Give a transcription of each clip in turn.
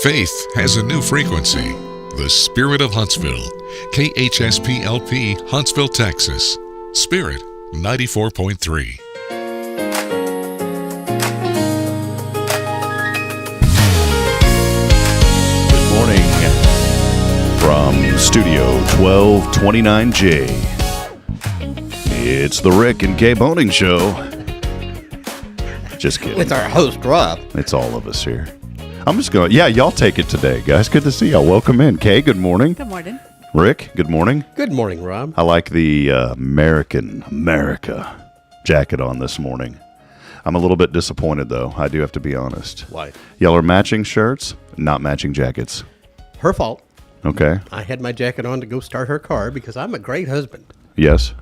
Faith has a new frequency. The Spirit of Huntsville. KHSPLP, Huntsville, Texas. Spirit 94.3. Good morning from Studio 1229J. It's the Rick and Kay Boning Show. Just kidding. With our host, Rob. It's all of us here. I'm just going, y'all take it today, guys. Good to see y'all. Welcome in. Kay, good morning. Good morning. Rick, good morning. Good morning, Rob. I like the America jacket on this morning. I'm a little bit disappointed, though. I do have to be honest. Why? Y'all are matching shirts, not matching jackets. Her fault. Okay. I had my jacket on to go start her car because I'm a great husband. Yes.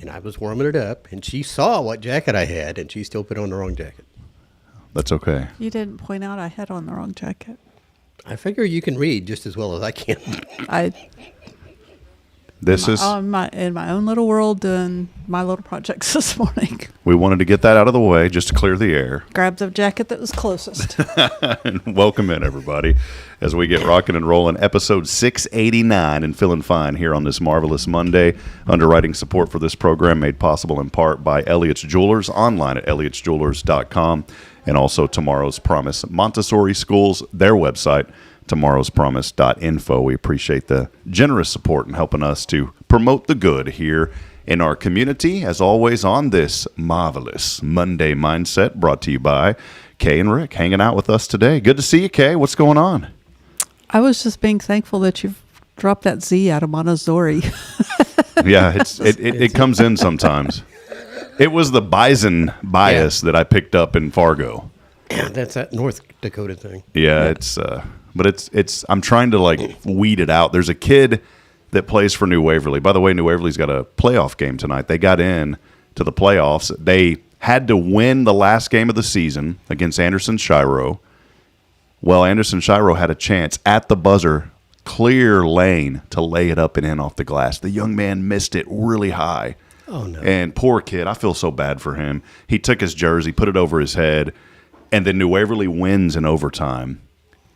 And I was warming it up, and she saw what jacket I had, and she still put on the wrong jacket. That's okay. You didn't point out I had on the wrong jacket. I figure you can read just as well as I can. In my own little world doing my little projects this morning. We wanted to get that out of the way just to clear the air. Grabbed the jacket that was closest. And welcome in, everybody, as we get rocking and rolling. Episode 689 and feeling fine here on this marvelous Monday. Underwriting support for this program made possible in part by Elliott's Jewelers, online at elliottjewelers.com, and also Tomorrow's Promise Montessori Schools, their website, tomorrowspromise.info. We appreciate the generous support in helping us to promote the good here in our community. As always, on this marvelous Monday Mindset, brought to you by Kay and Rick, hanging out with us today. Good to see you, Kay. What's going on? I was just being thankful that you've dropped that Z out of Montessori. Yeah, it comes in sometimes. It was the bison bias that I picked up in Fargo. Yeah, that's that North Dakota thing. Yeah, but it's I'm trying to like weed it out. There's a kid that plays for New Waverly. By the way, New Waverly's got a playoff game tonight. They got in to the playoffs. They had to win the last game of the season against Anderson Shiro. Well, Anderson Shiro had a chance at the buzzer, clear lane to lay it up and in off the glass. The young man missed it really high. Oh, no. And poor kid, I feel so bad for him. He took his jersey, put it over his head, and then New Waverly wins in overtime.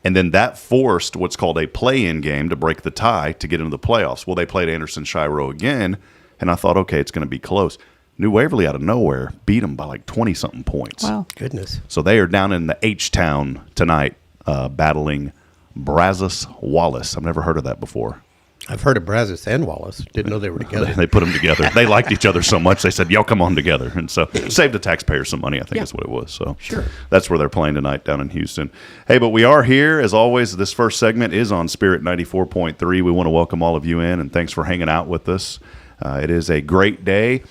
And then that forced what's called a play-in game to break the tie to get into the playoffs. Well, they played Anderson Shiro again, and I thought, okay, it's going to be close. New Waverly out of nowhere beat them by like 20-something points. Wow. Goodness. So they are down in the H-Town tonight battling Brazos Wallace. I've never heard of that before. I've heard of Brazos and Wallace. Didn't know they were together. They put them together. They liked each other so much, they said, y'all come on together. And so saved the taxpayers some money, I think is what it was. So sure. That's where they're playing tonight down in Houston. Hey, but we are here. As always, this first segment is on Spirit 94.3. We want to welcome all of you in, and thanks for hanging out with us. It is a great day.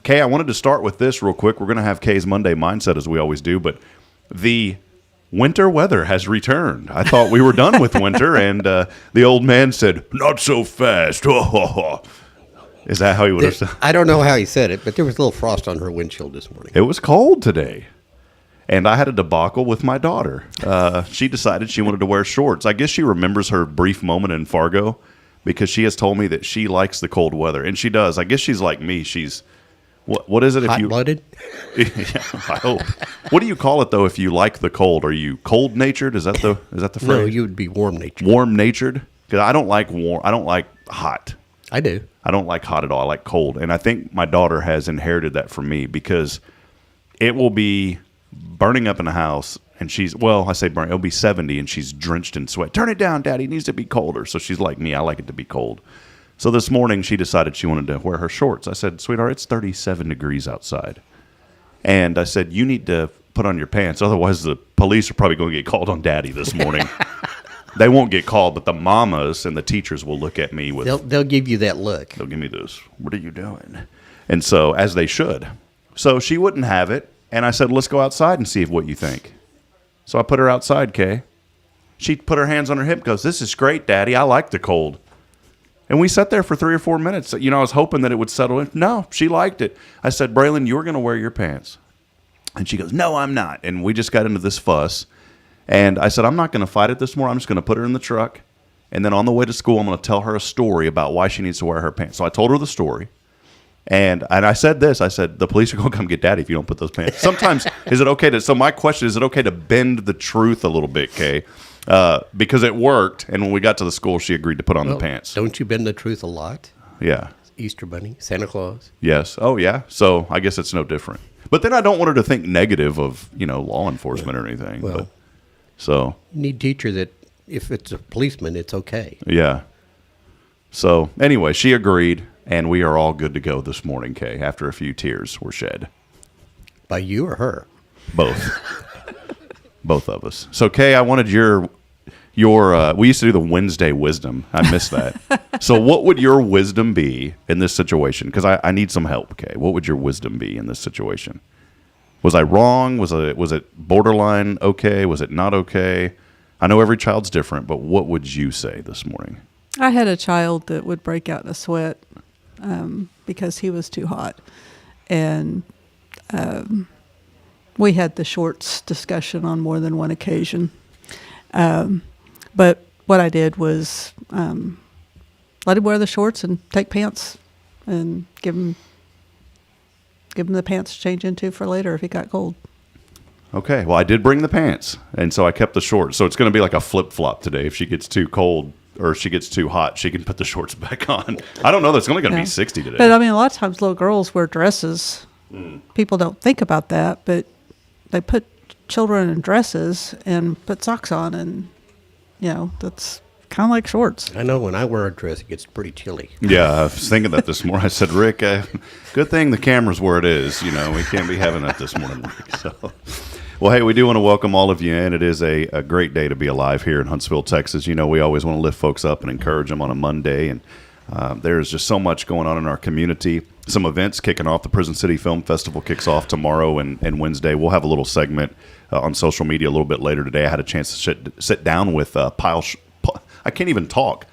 Kay, I wanted to start with this real quick. We're going to have Kay's Monday Mindset as we always do, but the winter weather has returned. I thought we were done with winter, and the old man said, "Not so fast." Is that how he would have said? I don't know how he said it, but there was a little frost on her windshield this morning. It was cold today, and I had a debacle with my daughter. She decided she wanted to wear shorts. I guess she remembers her brief moment in Fargo because she has told me that she likes the cold weather, and she does. I guess she's like me. She's what is it? Hot-blooded? Yeah, I hope. What do you call it though? If you like the cold, are you cold-natured? Is that the phrase? No, you would be warm-natured. Warm-natured? Because I don't like warm. I don't like hot. I do. I don't like hot at all. I like cold, and I think my daughter has inherited that from me because it will be burning up in the house, and I say burn. It'll be 70, and she's drenched in sweat. Turn it down, Daddy. It needs to be colder. So she's like me. I like it to be cold. So this morning, she decided she wanted to wear her shorts. I said, "Sweetheart, it's 37 degrees outside." And I said, "You need to put on your pants. Otherwise, the police are probably going to get called on Daddy this morning." They won't get called, but the mamas and the teachers will look at me with... They'll give you that look. They'll give me this, "What are you doing?" And so, as they should. So she wouldn't have it. And I said, "Let's go outside and see what you think." So I put her outside, Kay. She put her hands on her hip and goes, "This is great, Daddy. I like the cold." And we sat there for 3 or 4 minutes. I was hoping that it would settle in. No, she liked it. I said, "Braylon, you're going to wear your pants." And she goes, "No, I'm not." And we just got into this fuss. And I said, "I'm not going to fight it this morning. I'm just going to put her in the truck. And then on the way to school, I'm going to tell her a story about why she needs to wear her pants." So I told her the story. And I said this. I said, "The police are going to come get Daddy if you don't put those pants." Sometimes, is it okay to... So my question, is it okay to bend the truth a little bit, Kay? because it worked. And when we got to the school, she agreed to put on the pants. Don't you bend the truth a lot? Yeah. Easter Bunny, Santa Claus. Yes. Oh, yeah. So I guess it's no different. But then I don't want her to think negative of, law enforcement or anything. Well, so you need a teacher that if it's a policeman, it's okay. yeah. So anyway, she agreed, and we are all good to go this morning, Kay, after a few tears were shed. By you or her? Both. Both of us. So, Kay, I wanted your we used to do the Wednesday wisdom. I missed that. So what would your wisdom be in this situation? Because I need some help, Kay. What would your wisdom be in this situation? Was I wrong? Was it borderline okay? Was it not okay? I know every child's different, but what would you say this morning? I had a child that would break out in a sweat because he was too hot. And we had the shorts discussion on more than one occasion. But what I did was let him wear the shorts and take pants and give him the pants to change into for later if he got cold. Okay. Well, I did bring the pants, and so I kept the shorts. So it's going to be like a flip-flop today. If she gets too cold or she gets too hot, she can put the shorts back on. I don't know. That's only going to be 60 today. But, I mean, a lot of times little girls wear dresses. People don't think about that, but they put children in dresses and put socks on, and, that's kind of like shorts. I know when I wear a dress, it gets pretty chilly. Yeah, I was thinking that this morning. I said, Rick, good thing the camera's where it is. We can't be having that this morning, Rick. So, well, hey, we do want to welcome all of you in. It is a great day to be alive here in Huntsville, Texas. We always want to lift folks up and encourage them on a Monday, and there's just so much going on in our community. Some events kicking off. The Prison City Film Festival kicks off tomorrow and Wednesday. We'll have a little segment on social media a little bit later today. I had a chance to sit down with I can't even talk.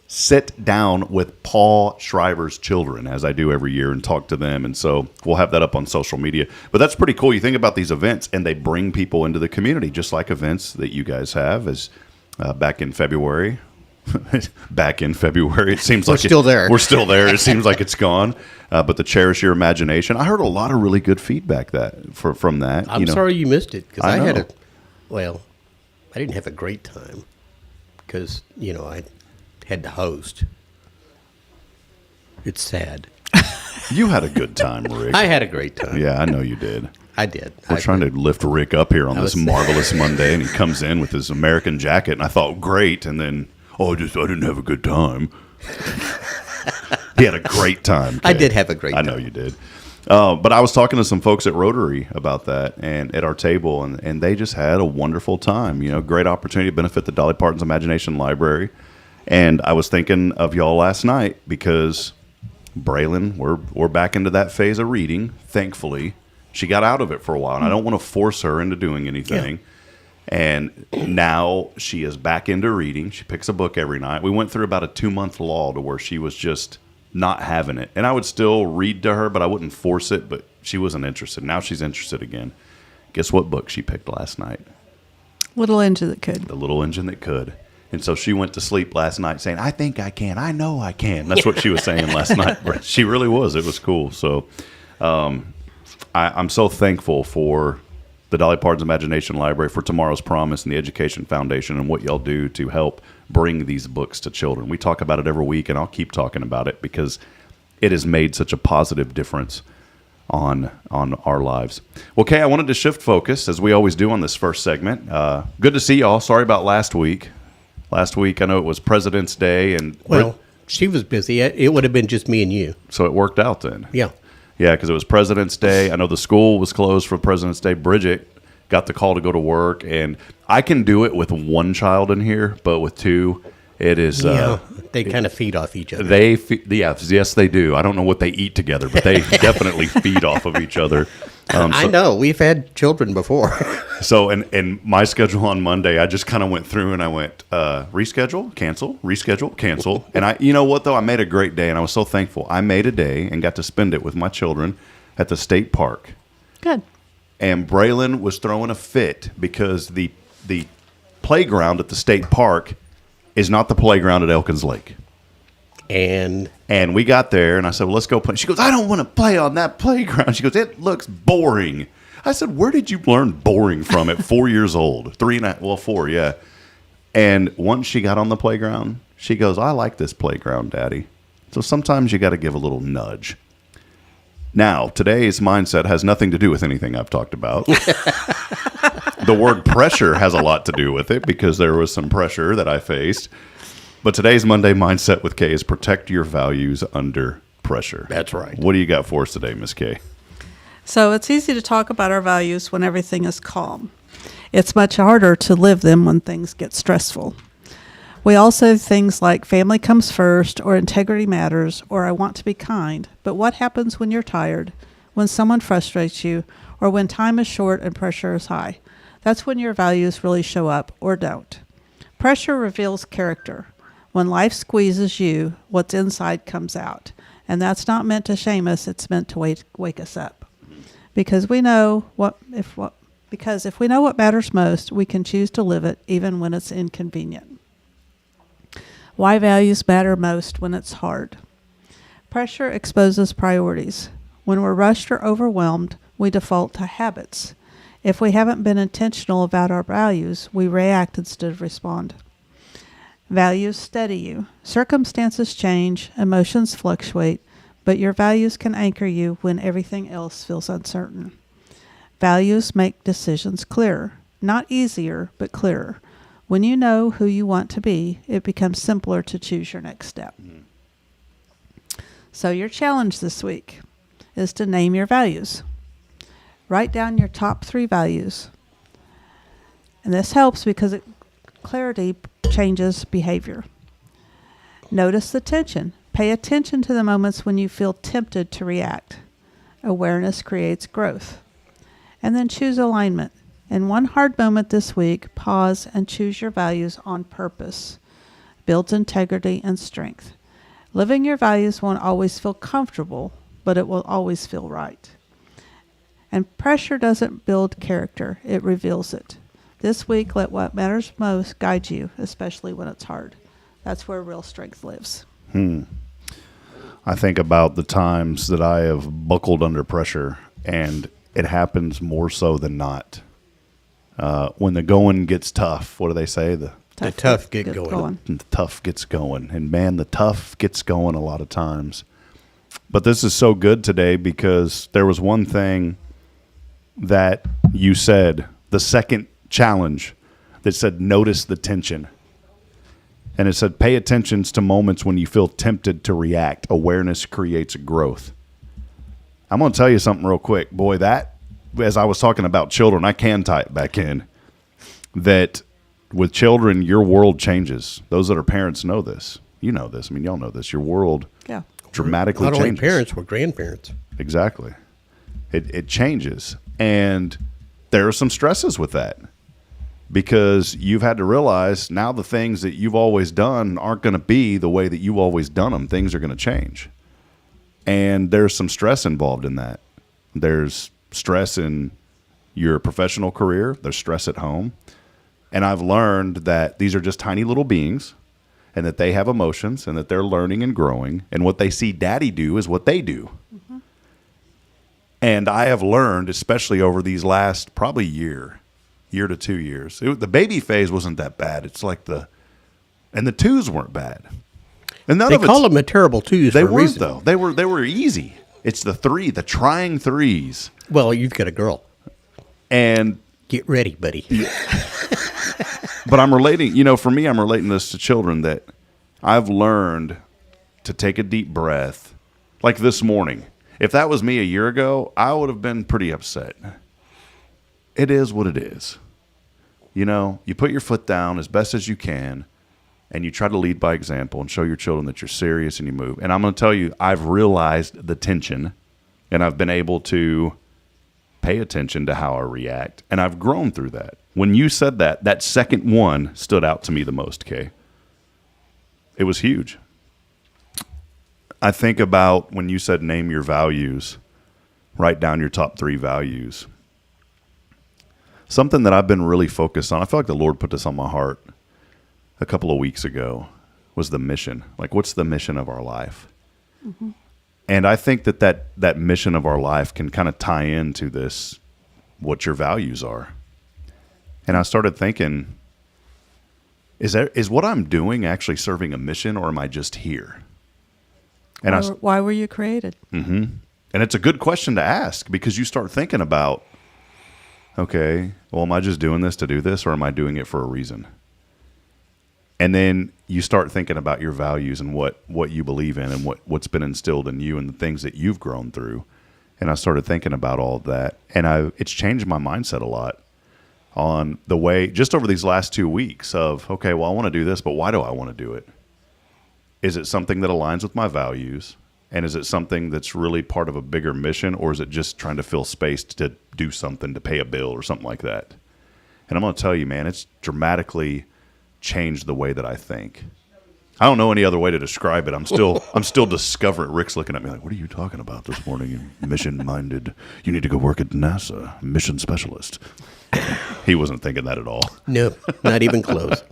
Sit down with Paul Shriver's children, as I do every year, and talk to them. And so we'll have that up on social media. But that's pretty cool. You think about these events, and they bring people into the community, just like events that you guys have. As back in February. Back in February, it seems like we're still there. We're still there. It seems like it's gone. But the Cherish Your Imagination. I heard a lot of really good feedback from that. I'm sorry you missed it because I know. I didn't have a great time because I had to host. It's sad. You had a good time, Rick. I had a great time. Yeah, I know you did. I did. We're trying to lift Rick up here on this marvelous Monday, and he comes in with his American jacket, and I thought, great, and then, I didn't have a good time. He had a great time. Kay. I did have a great time. I know you did. But I was talking to some folks at Rotary about that and at our table, and they just had a wonderful time. Great opportunity to benefit the Dolly Parton's Imagination Library. And I was thinking of y'all last night because Braylon, we're back into that phase of reading, thankfully. She got out of it for a while, and I don't want to force her into doing anything. Yeah. And now she is back into reading. She picks a book every night. We went through about a 2-month lull to where she was just not having it. And I would still read to her, but I wouldn't force it, but she wasn't interested. Now she's interested again. Guess what book she picked last night? Little Engine That Could. The Little Engine That Could. And so she went to sleep last night saying, I think I can. I know I can. That's what she was saying last night. She really was. It was cool. So I'm so thankful for the Dolly Parton's Imagination Library, for Tomorrow's Promise and the Education Foundation and what y'all do to help bring these books to children. We talk about it every week, and I'll keep talking about it because it has made such a positive difference on our lives. Well, Kay, I wanted to shift focus, as we always do on this first segment. Good to see y'all. Sorry about last week. Last week, I know it was President's Day. She was busy. It would have been just me and you. So it worked out then. Yeah. Yeah, because it was President's Day. I know the school was closed for President's Day. Bridget got the call to go to work, and I can do it with one child in here, but with two, it is. They kind of feed off each other. Yes, they do. I don't know what they eat together, but they definitely feed off of each other. I know. We've had children before. So, in my schedule on Monday, I just kind of went through and I went, reschedule, cancel. And you know what, though? I made a great day, and I was so thankful. I made a day and got to spend it with my children at the state park. Good. And Braylon was throwing a fit because the playground at the state park is not the playground at Elkins Lake. And we got there, and I said, well, let's go play. She goes, I don't want to play on that playground. She goes, it looks boring. I said, where did you learn boring from at 4 years old? 4, yeah. And once she got on the playground, she goes, I like this playground, Daddy. So sometimes you got to give a little nudge. Now, today's mindset has nothing to do with anything I've talked about. The word pressure has a lot to do with it because there was some pressure that I faced. But today's Monday mindset with Kay is protect your values under pressure. That's right. What do you got for us today, Miss Kay? So it's easy to talk about our values when everything is calm. It's much harder to live them when things get stressful. We all say things like family comes first, or integrity matters, or I want to be kind. But what happens when you're tired, when someone frustrates you, or when time is short and pressure is high? That's when your values really show up, or don't. Pressure reveals character. When life squeezes you, what's inside comes out. And that's not meant to shame us, it's meant to wake us up. Because if we know what matters most, we can choose to live it even when it's inconvenient. Why values matter most when it's hard. Pressure exposes priorities. When we're rushed or overwhelmed, we default to habits. If we haven't been intentional about our values, we react instead of respond. Values steady you. Circumstances change, emotions fluctuate, but your values can anchor you when everything else feels uncertain. Values make decisions clearer. Not easier, but clearer. When you know who you want to be, it becomes simpler to choose your next step. So your challenge this week is to name your values. Write down your top 3 values. And this helps because clarity changes behavior. Notice the tension. Pay attention to the moments when you feel tempted to react. Awareness creates growth. And then choose alignment. In one hard moment this week, pause and choose your values on purpose. Builds integrity and strength. Living your values won't always feel comfortable, but it will always feel right. And pressure doesn't build character, it reveals it. This week, let what matters most guide you, especially when it's hard. That's where real strength lives. I think about the times that I have buckled under pressure, and it happens more so than not. When the going gets tough, what do they say? The tough get going. The tough gets going. And man, the tough gets going a lot of times. But this is so good today because there was one thing that you said, the second challenge, that said, notice the tension. And it said, pay attention to moments when you feel tempted to react. Awareness creates growth. I'm going to tell you something real quick. Boy, that, as I was talking about children, I can tie it back in, that with children, your world changes. Those that are parents know this. You know this. I mean, y'all know this. Your world dramatically changes. Not only parents, we're grandparents. Exactly. It changes. And there are some stresses with that because you've had to realize now the things that you've always done aren't going to be the way that you've always done them. Things are going to change. And there's some stress involved in that. There's stress in your professional career. There's stress at home. And I've learned that these are just tiny little beings and that they have emotions and that they're learning and growing. And what they see daddy do is what they do. Mm-hmm. And I have learned, especially over these last probably year to 2 years, the baby phase wasn't that bad. It's like and the twos weren't bad. And they call them the terrible twos. They weren't though. They were easy. It's the trying threes. Well, you've got a girl. And get ready, buddy. But I'm relating, for me, I'm relating this to children that I've learned to take a deep breath. Like this morning. If that was me a year ago, I would have been pretty upset. It is what it is. You put your foot down as best as you can, and you try to lead by example and show your children that you're serious and you move. And I'm going to tell you, I've realized the tension, and I've been able to pay attention to how I react, and I've grown through that. When you said that second one stood out to me the most, Kay. It was huge. I think about when you said name your values, write down your top 3 values. Something that I've been really focused on, I feel like the Lord put this on my heart a couple of weeks ago, was the mission. Like, what's the mission of our life? Mm-hmm. And I think that mission of our life can kind of tie into this, what your values are. And I started thinking, is what I'm doing actually serving a mission, or am I just here? And Why were you created? And it's a good question to ask, because you start thinking about, okay, well, am I just doing this to do this, or am I doing it for a reason? And then you start thinking about your values and what you believe in and what's been instilled in you and the things that you've grown through. And I started thinking about all of that, and it's changed my mindset a lot on the way, just over these last 2 weeks of, okay, well, I want to do this, but why do I want to do it? Is it something that aligns with my values? And is it something that's really part of a bigger mission, or is it just trying to fill space to do something, to pay a bill or something like that? And I'm going to tell you, man, it's dramatically changed the way that I think. I don't know any other way to describe it. I'm still discovering. Rick's looking at me like, what are you talking about this morning? You mission-minded. You need to go work at NASA, mission specialist. He wasn't thinking that at all. No, not even close.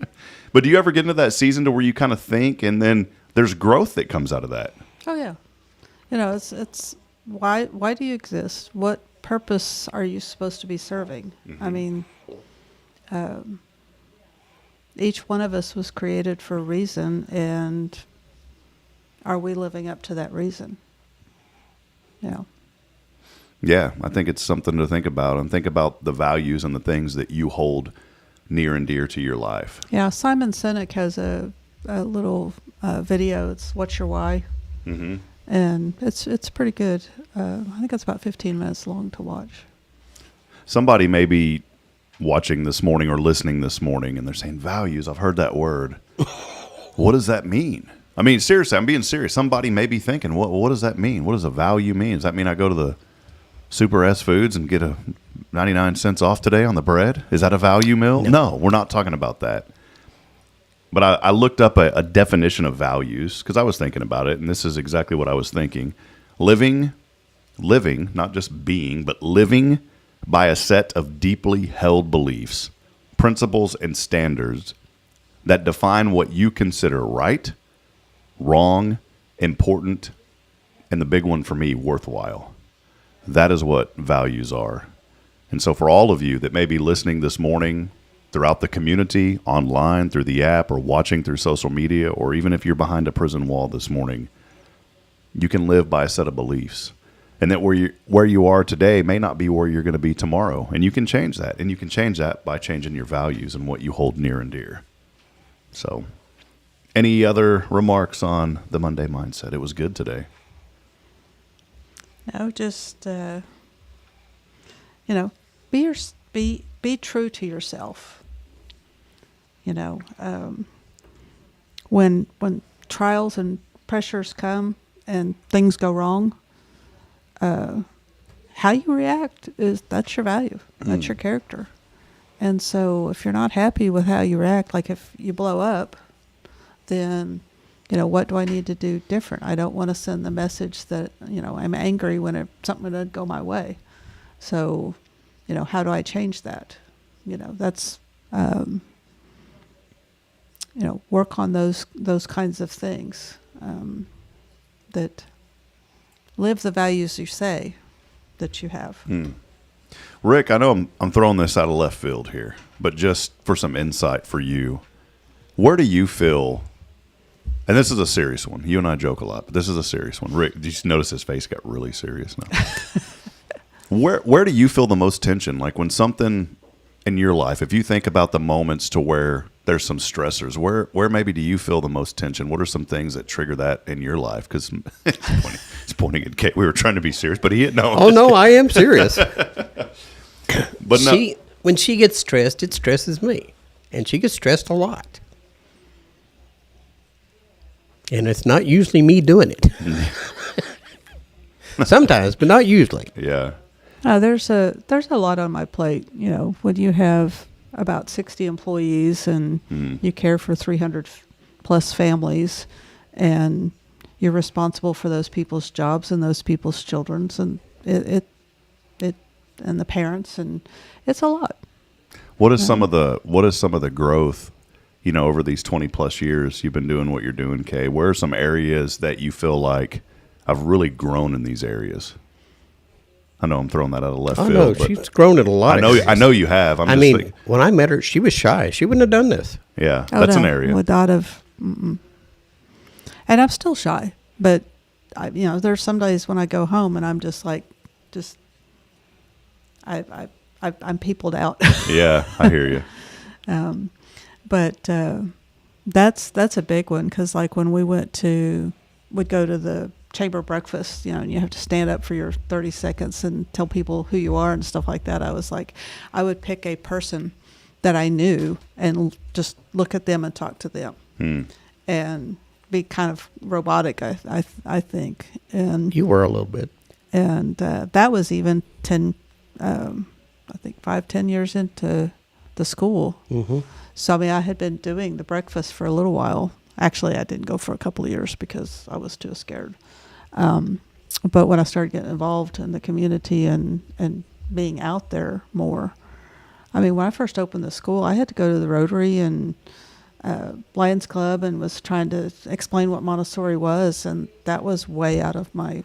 But do you ever get into that season to where you kind of think, and then there's growth that comes out of that? Oh yeah, it's why do you exist? What purpose are you supposed to be serving? I mean, each one of us was created for a reason, and are we living up to that reason? Yeah, I think it's something to think about, and think about the values and the things that you hold near and dear to your life. Yeah, Simon Sinek has a little video. It's "What's Your Why?" Mm-hmm. And it's pretty good. I think it's about 15 minutes long to watch. Somebody may be watching this morning or listening this morning, and they're saying, values, I've heard that word. What does that mean? I mean, seriously, I'm being serious. Somebody may be thinking, what does that mean? What does a value mean? Does that mean I go to the Super S Foods and get a 99 cents off today on the bread? Is that a value meal? No, we're not talking about that. But I looked up a definition of values because I was thinking about it, and this is exactly what I was thinking. Living, not just being, but living by a set of deeply held beliefs, principles, and standards that define what you consider right, wrong, important, and the big one for me, worthwhile. That is what values are. And so for all of you that may be listening this morning, throughout the community, online, through the app, or watching through social media, or even if you're behind a prison wall this morning, you can live by a set of beliefs. And that where you are today may not be where you're going to be tomorrow. And you can change that. And you can change that by changing your values and what you hold near and dear. So, any other remarks on the Monday mindset? It was good today. No, just, be true to yourself. When trials and pressures come and things go wrong, how you react that's your value. That's your character. And so if you're not happy with how you react, like if you blow up, then, what do I need to do different? I don't want to send the message that, I'm angry when something doesn't go my way. So, how do I change that? That's, work on those kinds of things, that live the values you say that you have. Rick, I know I'm throwing this out of left field here, but just for some insight for you, where do you feel, and this is a serious one, you and I joke a lot, but this is a serious one. Rick, did you notice his face got really serious now? Where do you feel the most tension? Like when something in your life, if you think about the moments to where there's some stressors, where maybe do you feel the most tension? What are some things that trigger that in your life? Because he's pointing at Kate. We were trying to be serious, but he didn't know. Oh, no, I am serious. But when she gets stressed, it stresses me. And she gets stressed a lot. And it's not usually me doing it. Sometimes, but not usually. Yeah. There's a lot on my plate. When you have about 60 employees and you care for 300 plus families, and you're responsible for those people's jobs and those people's children's, and it and the parents, and it's a lot. What is some of the growth, over these 20 plus years you've been doing what you're doing, Kay? Where are some areas that you feel like I've really grown in these areas? I know I'm throwing that out of left Oh field. no, but she's grown in a lot. I know you have. I'm I just mean, thinking, when I met her, she was shy. She wouldn't have done this. yeah, Oh, that's no, an area. would not have. And I'm still shy, but there's some days when I go home and I'm just like, I'm peopled out. Yeah, I hear you. But that's a big one, because like when we'd go to the chamber breakfast, and you have to stand up for your 30 seconds and tell people who you are and stuff like that. I was like, I would pick a person that I knew and just look at them and talk to them, and be kind of robotic. I think, and You were a little bit. and that was even 10, I think 5-10 years into the school. Mm-hmm. So I mean, I had been doing the breakfast for a little while. Actually, I didn't go for a couple of years because I was too scared. But when I started getting involved in the community and being out there more, I mean, when I first opened the school, I had to go to the Rotary and Lions Club and was trying to explain what Montessori was, and that was way out of my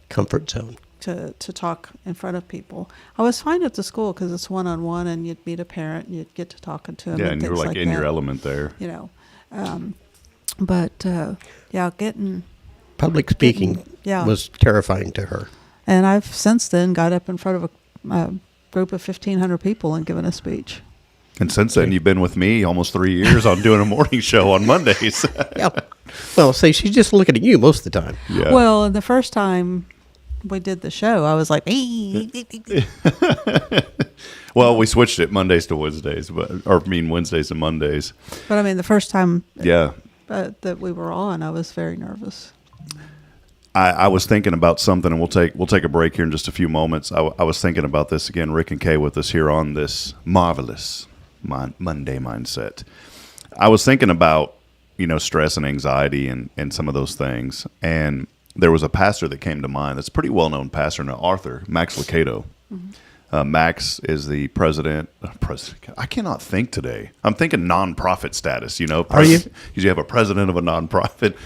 Comfort zone. to talk in front of people. I was fine at the school because it's one-on-one, and you'd meet a parent and you'd get to talking to them. Yeah, and and you were things like like in that. your element there. Getting. Public speaking Yeah. was terrifying to her. And I've since then got up in front of a group of 1,500 people and given a speech. And since then, you've been with me almost 3 years on doing a morning show on Mondays. Yeah. Well, see, she's just looking at you most of the time. Yeah. Well, and the first time we did the show, I was like, Well, we switched it Mondays to Wednesdays, Wednesdays to Mondays. but I mean, the first time Yeah. that we were on, I was very nervous. I was thinking about something, and we'll take a break here in just a few moments. I was thinking about this again. Rick and Kay with us here on this marvelous Monday mindset. I was thinking about stress and anxiety and some of those things, and there was a pastor that came to mind. That's a pretty well known pastor now, Arthur Max Lucado. Max is the president. I cannot think today. I'm thinking nonprofit status. Are you? Because you have a president of a nonprofit.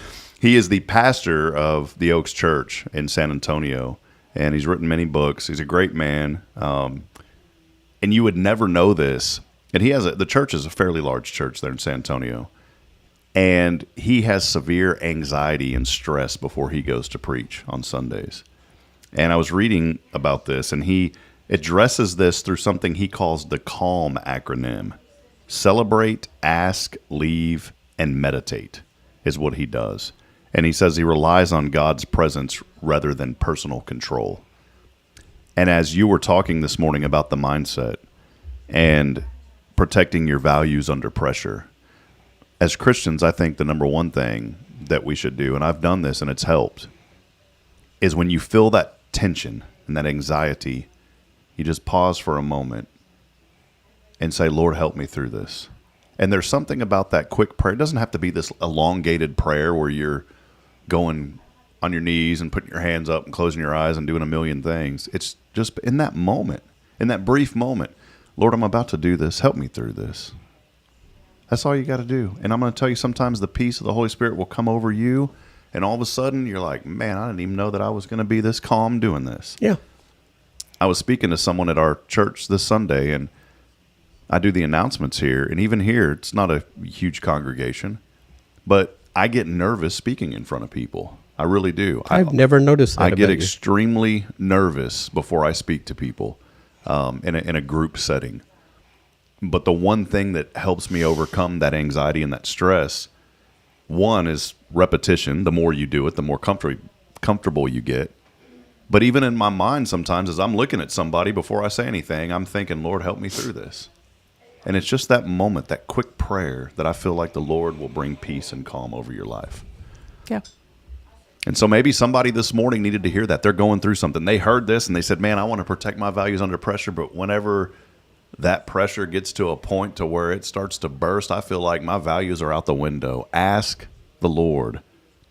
He is the pastor of the Oaks Church in San Antonio, and he's written many books. He's a great man, and you would never know this. And the church is a fairly large church there in San Antonio, and he has severe anxiety and stress before he goes to preach on Sundays. And I was reading about this, and he addresses this through something he calls the CALM acronym. Celebrate, ask, leave, and meditate is what he does. And he says he relies on God's presence rather than personal control. And as you were talking this morning about the mindset and protecting your values under pressure, as Christians, I think the number one thing that we should do, and I've done this and it's helped, is when you feel that tension and that anxiety, you just pause for a moment and say, Lord, help me through this. And there's something about that quick prayer. It doesn't have to be this elongated prayer where you're going on your knees and putting your hands up and closing your eyes and doing a million things. It's just in that moment, in that brief moment, Lord, I'm about to do this. Help me through this. That's all you got to do. And I'm going to tell you, sometimes the peace of the Holy Spirit will come over you, and all of a sudden you're like, man, I didn't even know that I was going to be this calm doing this. Yeah. I was speaking to someone at our church this Sunday, and I do the announcements here, and even here, it's not a huge congregation, but I get nervous speaking in front of people. I really do. I've never noticed that. I get about you. extremely nervous before I speak to people in a group setting. But the one thing that helps me overcome that anxiety and that stress, one is repetition. The more you do it, the more comfortable you get. But even in my mind sometimes, as I'm looking at somebody before I say anything, I'm thinking, Lord, help me through this. And it's just that moment, that quick prayer, that I feel like the Lord will bring peace and calm over your life. Yeah. And so maybe somebody this morning needed to hear that. They're going through something. They heard this and they said, man, I want to protect my values under pressure. But whenever that pressure gets to a point to where it starts to burst, I feel like my values are out the window. Ask the Lord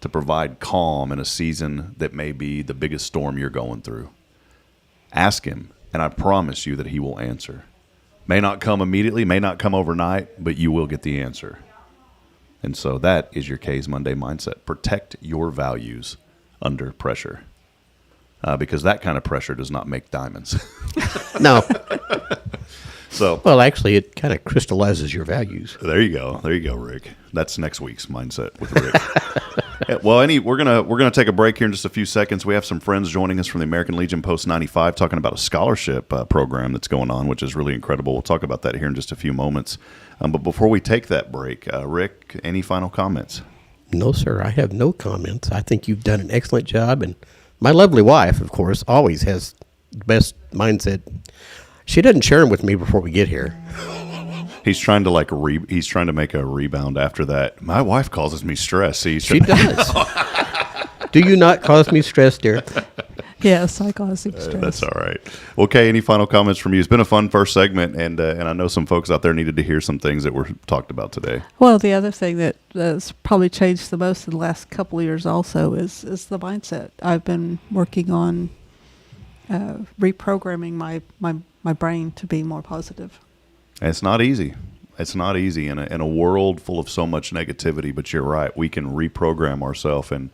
to provide calm in a season that may be the biggest storm you're going through. Ask him, and I promise you that he will answer. May not come immediately, may not come overnight, but you will get the answer. And so that is your K's Monday mindset. Protect your values under pressure. because that kind of pressure does not make diamonds. No. So, Well, actually, it kind of crystallizes your values. there you go, Rick. That's next week's mindset with Rick. Well, we're gonna take a break here in just a few seconds. We have some friends joining us from the American Legion Post 95 talking about a scholarship program that's going on, which is really incredible. We'll talk about that here in just a few moments. But before we take that break, Rick, any final comments? No, sir, I have no comments. I think you've done an excellent job, and my lovely wife, of course, always has the best mindset. She doesn't share them with me before we get here. He's trying to he's trying to make a rebound after that. My wife causes me stress. See, She does. Do you not cause me stress, dear? Yes, I cause him stress. That's all right. Okay, any final comments from you? It's been a fun first segment, and I know some folks out there needed to hear some things that were talked about today. Well, the other thing that has probably changed the most in the last couple of years also is the mindset. I've been working on reprogramming my brain to be more positive. It's not easy. It's not easy in a world full of so much negativity, but you're right. We can reprogram ourselves, and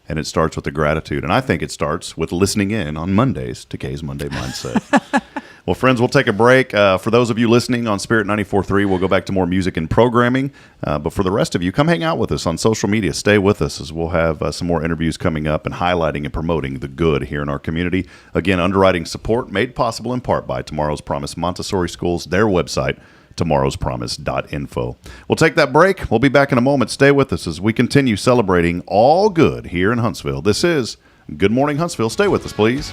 it starts with the gratitude. And I think it starts with listening in on Mondays to Kay's Monday Mindset. Well, friends, we'll take a break. For those of you listening on Spirit 94.3, we'll go back to more music and programming. But for the rest of you, come hang out with us on social media. Stay with us as we'll have some more interviews coming up and highlighting and promoting the good here in our community. Again, underwriting support made possible in part by Tomorrow's Promise Montessori Schools, their website, tomorrowspromise.info. We'll take that break. We'll be back in a moment. Stay with us as we continue celebrating all good here in Huntsville. This is Good Morning Huntsville. Stay with us, please.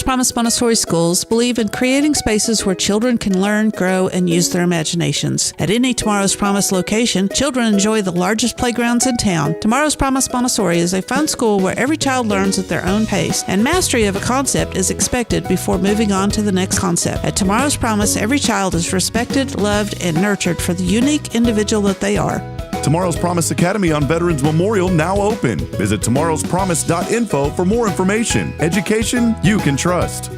Promise Montessori schools believe in creating spaces where children can learn, grow, and use their imaginations. At any Tomorrow's Promise location, children enjoy the largest playgrounds in town. Tomorrow's Promise Montessori is a fun school where every child learns at their own pace, and mastery of a concept is expected before moving on to the next concept. At Tomorrow's Promise, every child is respected, loved, and nurtured for the unique individual that they are. Tomorrow's Promise Academy on Veterans Memorial now open. Visit tomorrowspromise.info for more information. Education you can trust.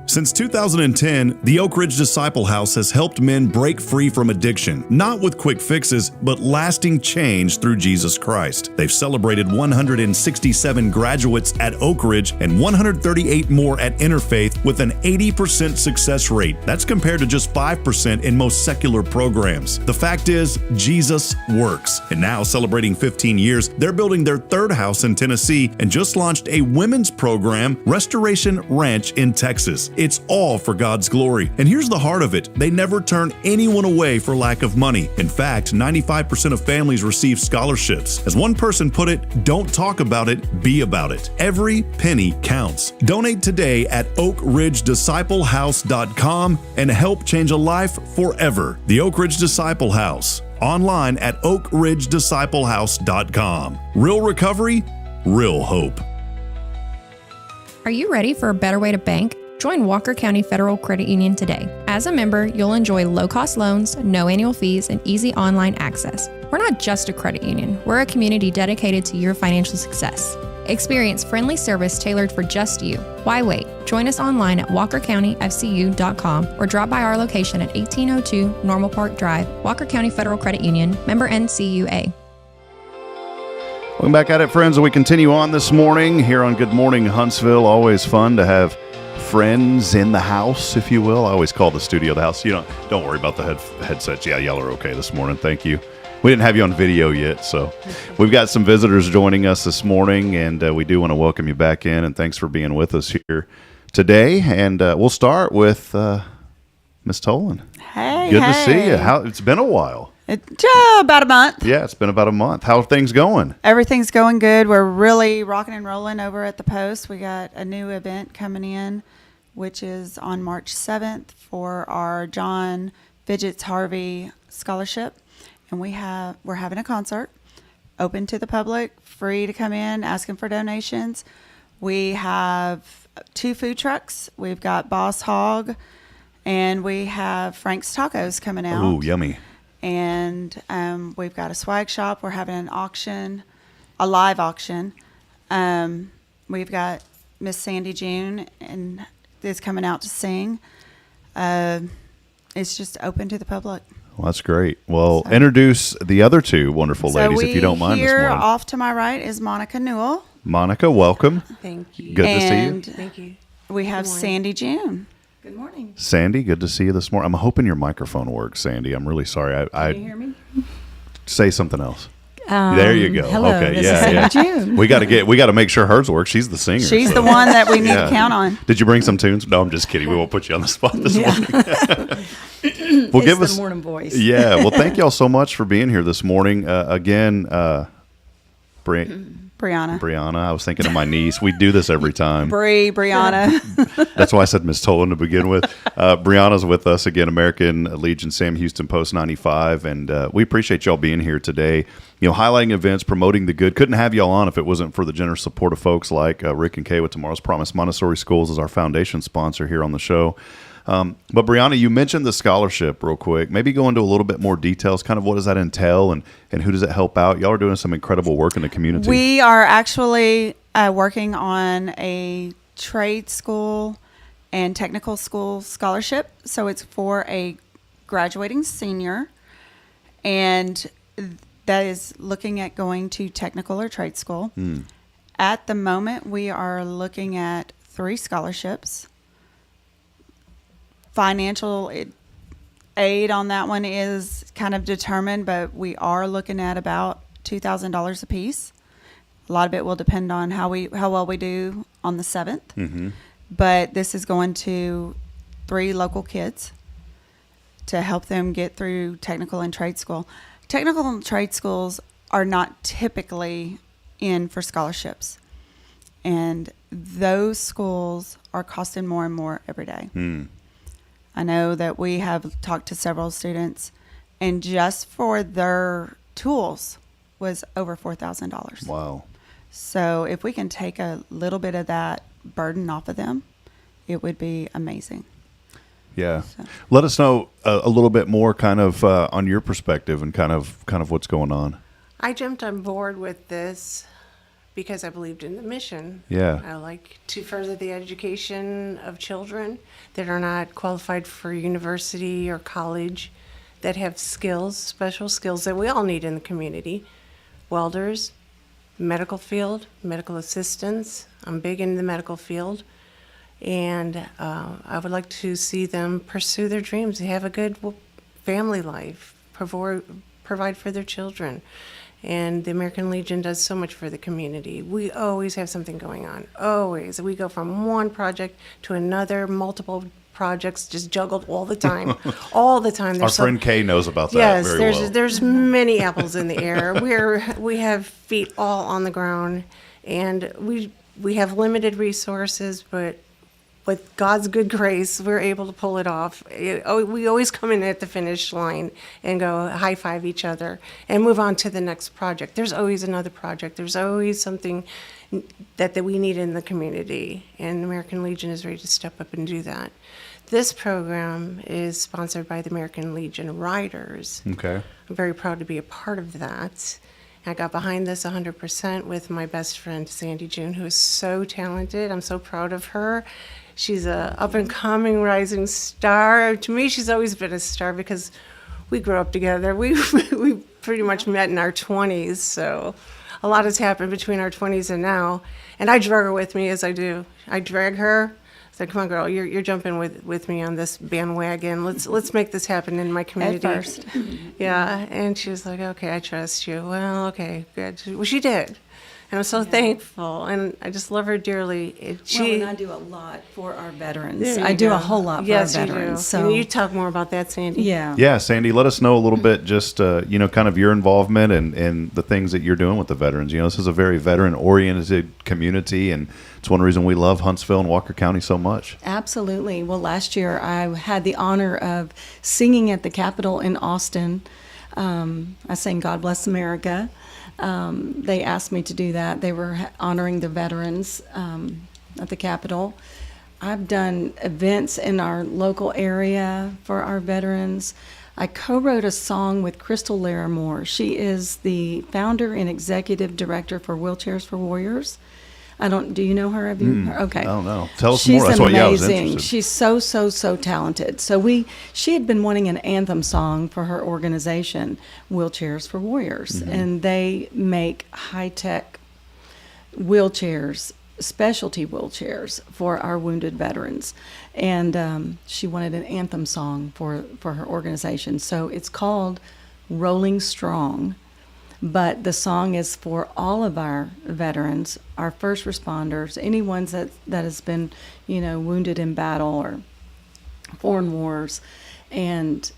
Since 2010, the Oak Ridge Disciple House has helped men break free from addiction, not with quick fixes, but lasting change through Jesus Christ. They've celebrated 167 graduates at Oak Ridge and 138 more at Interfaith with an 80% success rate. That's compared to just 5% in most secular programs. The fact is, Jesus works. And now, celebrating 15 years, they're building their third house in Tennessee and just launched a women's program, Restoration Ranch in Texas. It's all for God's glory. And here's the heart of it. They never turn anyone away for lack of money. In fact, 95% of families receive scholarships. As one person put it, don't talk about it, be about it. Every penny counts. Donate today at oakridgedisciplehouse.com and help change a life forever. The Oak Ridge Disciple House. Online at oakridgedisciplehouse.com. Real recovery, real hope. Are you ready for a better way to bank? Join Walker County Federal Credit Union today. As a member, you'll enjoy low-cost loans, no annual fees, and easy online access. We're not just a credit union. We're a community dedicated to your financial success. Experience friendly service tailored for just you. Why wait? Join us online at walkercountyfcu.com or drop by our location at 1802 Normal Park Drive, Walker County Federal Credit Union, member NCUA. Welcome back at it, friends. We continue on this morning here on Good Morning Huntsville. Always fun to have friends in the house, if you will. I always call the studio the house. Don't worry about the headsets. Yeah, y'all are okay this morning. Thank you. We didn't have you on video yet, so we've got some visitors joining us this morning, and we do want to welcome you back in, and thanks for being with us here today. And we'll start with Miss Tolan. Hey, good to see you. It's been a while. About a month. Yeah, it's been about a month. How are things going? Everything's going good. We're really rocking and rolling over at the Post. We got a new event coming in, which is on March 7th for our John Fidgets Harvey Scholarship. And we're having a concert, open to the public, free to come in, asking for donations. We have 2 food trucks. We've got Boss Hog, and we have Frank's Tacos coming out. Ooh, yummy. And we've got a swag shop. We're having an auction, a live auction. We've got Miss Sandy June, and is coming out to sing. It's just open to the public. Well, that's great. Well, introduce the other 2 wonderful ladies, if you don't mind this morning. Here off to my right is Monica Newell. Monica, welcome. Thank you. Good to see you. Thank you. We have Sandy June. Good morning. Sandy, good to see you this morning. I'm hoping your microphone works, Sandy. I'm really sorry. Can you hear me? Say something else. There you go. Hello, okay, this yeah, is Sandy June. We got to make sure hers works. She's the singer. She's the one that we need to count on. Did you bring some tunes? No, I'm just kidding. We won't put you on the spot this morning. Well, give us the morning voice. Yeah. Well, thank y'all so much for being here this morning. Again, Briana. I was thinking of my niece. We do this every time. Briana. That's why I said Miss Tolan to begin with. Briana's with us again, American Legion Sam Houston Post 95, and we appreciate y'all being here today. Highlighting events, promoting the good. Couldn't have y'all on if it wasn't for the generous support of folks like Rick and Kay with Tomorrow's Promise. Montessori Schools is our foundation sponsor here on the show. But Briana, you mentioned the scholarship real quick. Maybe go into a little bit more details, kind of what does that entail and who does it help out? Y'all are doing some incredible work in the community. We are actually working on a trade school and technical school scholarship. So it's for a graduating senior, and that is looking at going to technical or trade school. At the moment, we are looking at 3 scholarships. Financial aid on that one is kind of determined, but we are looking at about $2,000 a piece. A lot of it will depend on how well we do on the 7th. Mm-hmm. But this is going to 3 local kids to help them get through technical and trade school. Technical and trade schools are not typically in for scholarships, and those schools are costing more and more every day. I know that we have talked to several students, and just for their tools was over $4,000. Wow. So if we can take a little bit of that burden off of them, it would be amazing. Yeah. So. Let us know a little bit more kind of on your perspective and kind of what's going on. I jumped on board with this because I believed in the mission. Yeah. I like to further the education of children that are not qualified for university or college, that have skills, special skills that we all need in the community. Welders, medical field, medical assistants. I'm big in the medical field. And I would like to see them pursue their dreams. They have a good family life, provide for their children. And the American Legion does so much for the community. We always have something going on, always. We go from one project to another, multiple projects just juggled all the time, all the time. Our friend Kay knows about that yes, very there's well. there's many apples in the air. We have feet all on the ground, and we have limited resources, but with God's good grace, we're able to pull it off. We always come in at the finish line and go high five each other and move on to the next project. There's always another project. There's always something that we need in the community, and the American Legion is ready to step up and do that. This program is sponsored by the American Legion Riders. Okay. I'm very proud to be a part of that. I got behind this 100% with my best friend, Sandy June, who is so talented. I'm so proud of her. She's a up-and-coming rising star. To me, she's always been a star because we grew up together. We pretty much met in our 20s, so a lot has happened between our 20s and now. And I drag her with me as I do. I drag her. I said, come on, girl, you're jumping with me on this bandwagon. Let's make this happen in my community. At first. Yeah, and she was like, okay, I trust you. Well, okay, good. Well, she did. And I'm so thankful, and I just love her dearly. And I do a lot for our veterans. There you I do go. a whole lot for Yes, our you do. veterans. So And you talk more about that, Sandy. yeah. Yeah, Sandy, let us know a little bit, just kind of your involvement and the things that you're doing with the veterans. This is a very veteran-oriented community, and it's one reason we love Huntsville and Walker County so much. Absolutely. Well, last year I had the honor of singing at the Capitol in Austin. I sang "God Bless America." They asked me to do that. They were honoring the veterans at the Capitol. I've done events in our local area for our veterans. I co-wrote a song with Crystal Larimore. She is the founder and executive director for Wheelchairs for Warriors. Do you know her? Have you? Okay. I don't know. Tell us She's more. That's why I was amazing. interested. She's so talented. So she had been wanting an anthem song for her organization, Wheelchairs for Warriors, and they make high-tech wheelchairs, specialty wheelchairs for our wounded veterans. And she wanted an anthem song for her organization. So it's called Rolling Strong. But the song is for all of our veterans, our first responders, anyone that has been, wounded in battle or foreign wars. And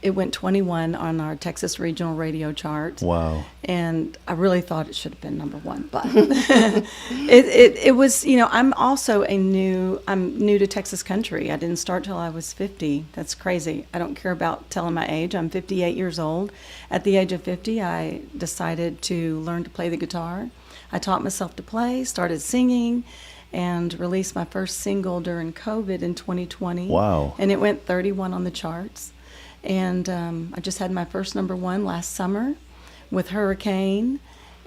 it went 21 on our Texas regional radio chart. Wow. And I really thought it should have been number one, but it was, I'm new to Texas country. I didn't start till I was 50. That's crazy. I don't care about telling my age. I'm 58 years old. At the age of 50, I decided to learn to play the guitar. I taught myself to play, started singing, and released my first single during COVID in 2020. Wow. And it went 31 on the charts. And I just had my first number one last summer with Hurricane.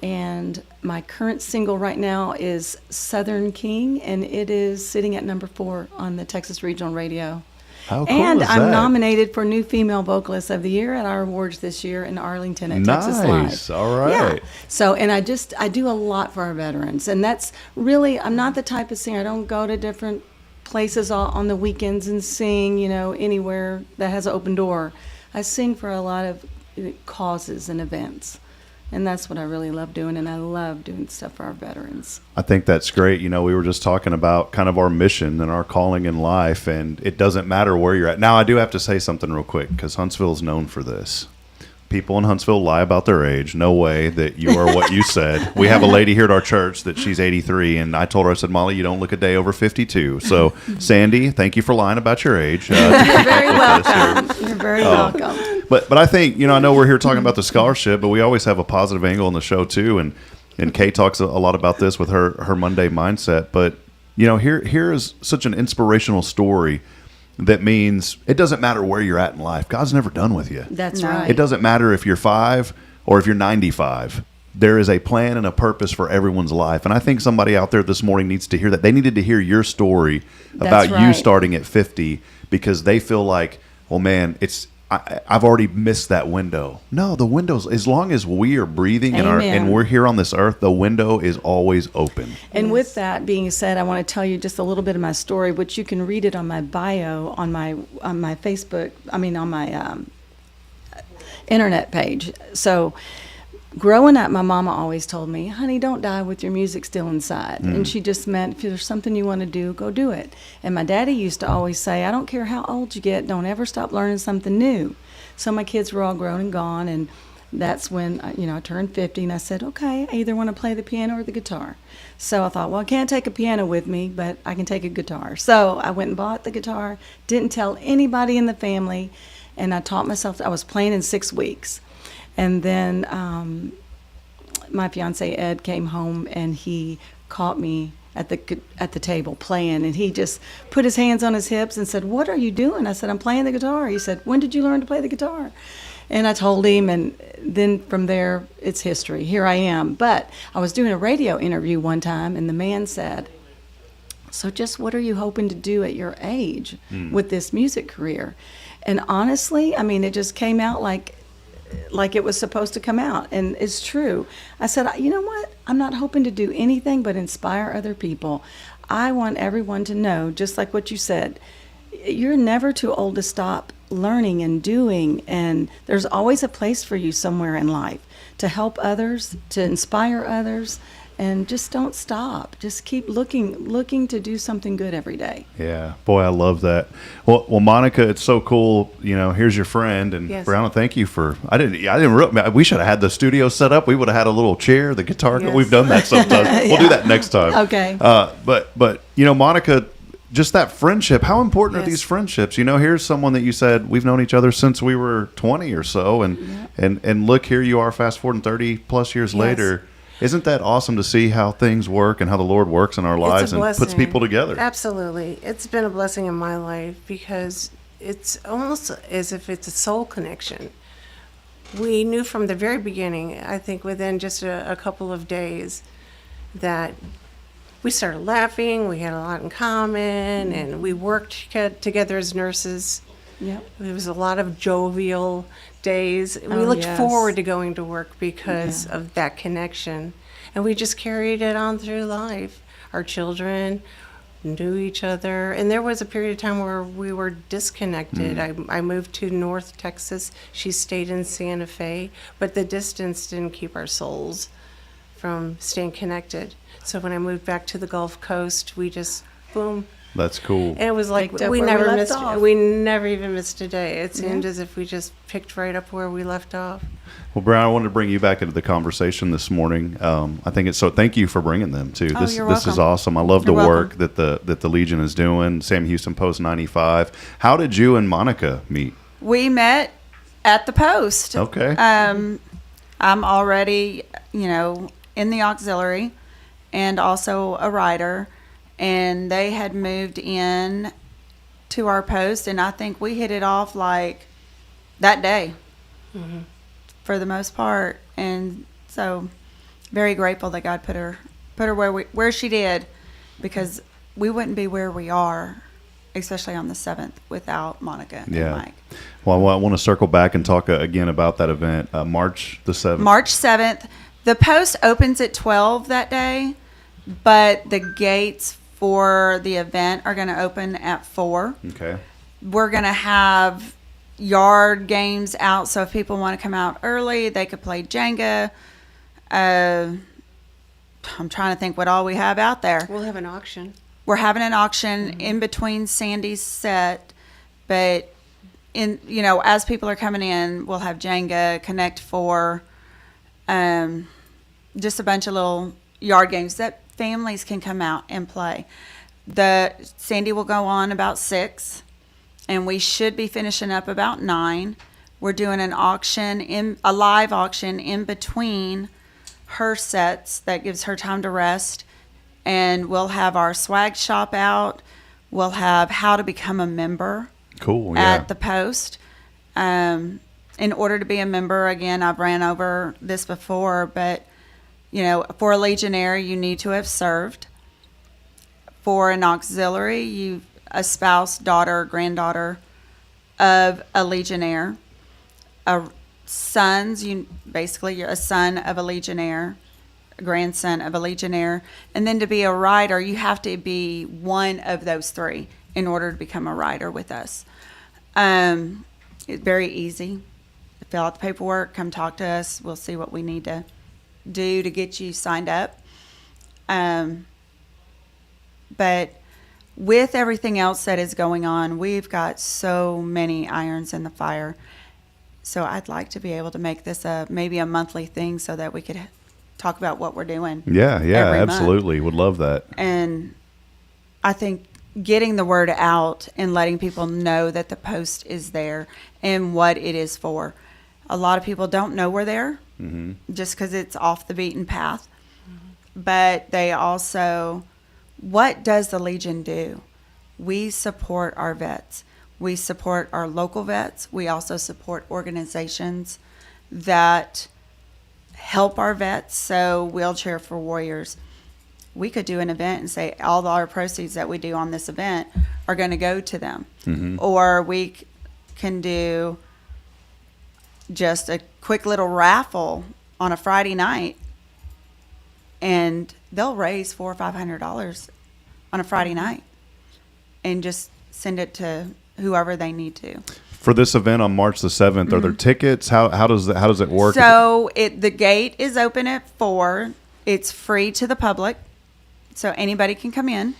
And my current single right now is Southern King, and it is sitting at number 4 on the Texas Regional Radio. How cool And is I'm that? nominated for New Female Vocalist of the Year at our awards this year in Arlington at Texas Live. Nice. All right. Yeah. So, and I do a lot for our veterans. And that's really, I'm not the type of singer. I don't go to different places on the weekends and sing, anywhere that has an open door. I sing for a lot of causes and events. And that's what I really love doing, and I love doing stuff for our veterans. I think that's great. We were just talking about kind of our mission and our calling in life, and it doesn't matter where you're at. Now, I do have to say something real quick, because Huntsville is known for this. People in Huntsville lie about their age. No way that you are what you said. We have a lady here at our church that she's 83, and I told her, I said, Molly, you don't look a day over 52. So, Sandy, thank you for lying about your age. You're very welcome. You're very welcome. But I think, I know we're here talking about the scholarship, but we always have a positive angle on the show too. And Kay talks a lot about this with her Monday mindset. But, here is such an inspirational story that means it doesn't matter where you're at in life. God's never done with you. That's No. right. It doesn't matter if you're 5 or if you're 95. There is a plan and a purpose for everyone's life. And I think somebody out there this morning needs to hear that. They needed to hear your story about That's you right. starting at 50 because they feel like, well, man, I've already missed that window. No, the window's, as long as we are breathing and Amen. we're here on this earth, the window is always open. And with that being said, I want to tell you just a little bit of my story, which you can read it on my bio on my Facebook. On my internet page. So growing up, my mama always told me, honey, don't die with your music still inside. And she just meant, if there's something you want to do, go do it. And my daddy used to always say, I don't care how old you get, don't ever stop learning something new. So my kids were all grown and gone, and that's when, I turned 50, and I said, okay, I either want to play the piano or the guitar. So I thought, well, I can't take a piano with me, but I can take a guitar. So I went and bought the guitar, didn't tell anybody in the family, and I taught myself. I was playing in 6 weeks. And then my fiance Ed came home, and he caught me at the table playing, and he just put his hands on his hips and said, "What are you doing?" I said, "I'm playing the guitar." He said, "When did you learn to play the guitar?" And I told him, and then from there, it's history. Here I am. But I was doing a radio interview one time, and the man said, "So just what are you hoping to do at your age with this music career?" And honestly, I mean, it just came out like it was supposed to come out, and it's true. I said, you know what? I'm not hoping to do anything but inspire other people. I want everyone to know, just like what you said, you're never too old to stop learning and doing, and there's always a place for you somewhere in life to help others, to inspire others, and just don't stop. Just keep looking to do something good every day. Yeah, boy, I love that. Well, Monica, it's so cool. Here's your friend, and Yes. Briana, thank you for. I didn't. We should have had the studio set up. We would have had a little chair, the guitar. Yes. We've done that sometimes. We'll do that next time. Okay. But Monica, just that friendship. How important are Yes. these friendships? Here's someone that you said we've known each other since we were 20 or so, and look, here you are, fast forwarding 30 plus years Yes. later. Isn't that awesome to see how things work and how the Lord works in our lives and puts people together? Absolutely. It's been a blessing in my life because it's almost as if it's a soul connection. We knew from the very beginning, I think within just a couple of days, that we started laughing, we had a lot in common, and we worked together as nurses. Yep. There was a lot of jovial days. We Oh, looked yes. forward to going to work because of that connection. And we just carried it on through life. Our children knew each other. And there was a period of time where we were disconnected. I moved to North Texas. She stayed in Santa Fe. But the distance didn't keep our souls from staying connected. So when I moved back to the Gulf Coast, we just, boom. That's cool. And it was like Picked up we where we never left missed. off. We never even missed a day. It seemed Yeah. as if we just picked right up where we left off. Well, Brian, I wanted to bring you back into the conversation this morning. I think it's so. Thank you for bringing them too. Oh, This you're is welcome. awesome. I love the You're work that the Legion is doing. Sam Houston Post 95. How did you and Monica meet? We met at the Post. Okay. I'm already, in the auxiliary and also a writer. And they had moved in to our post, and I think we hit it off like that day for the most part. And so very grateful that God put her where she did, because we wouldn't be where we are, especially on the 7th, without Monica and Mike. Well, I want to circle back and talk again about that event, March the 7th. March 7th. The post opens at 12 that day, but the gates for the event are going to open at 4. Okay. We're going to have yard games out, so if people want to come out early, they could play Jenga. I'm trying to think what all we have out there. We'll have an auction. We're having an auction in between Sandy's set, but as people are coming in, we'll have Jenga, Connect 4, just a bunch of little yard games that families can come out and play. The Sandy will go on about 6, and we should be finishing up about 9. We're doing a live auction in between her sets that gives her time to rest, and we'll have our swag shop out. We'll have how to become a member. Cool. Yeah. At the Post. In order to be a member, again, I've ran over this before, but for a legionnaire, you need to have served. For an auxiliary, a spouse, daughter, granddaughter of a legionnaire. Sons, you're a son of a legionnaire, a grandson of a legionnaire. And then to be a rider, you have to be one of those 3 in order to become a rider with us. It's very easy. fill out the paperwork, come talk to us. We'll see what we need to do to get you signed up. But with everything else that is going on, we've got so many irons in the fire. So I'd like to be able to make this maybe a monthly thing so that we could talk about what we're doing. Yeah, every month. absolutely. Would love that. And I think getting the word out and letting people know that the post is there and what it is for. A lot of people don't know we're there just because it's off the beaten path. But they also, what does the Legion do? We support our vets. We support our local vets. We also support organizations that help our vets. So Wheelchair for Warriors, we could do an event and say all our proceeds that we do on this event are going to go to them. Or we can do just a quick little raffle on a Friday night, and they'll raise $400 or $500 on a Friday night and just send it to whoever they need to. For this event on March the 7th, are there tickets? How does it work? So the gate is open at 4. It's free to the public, so anybody can come in.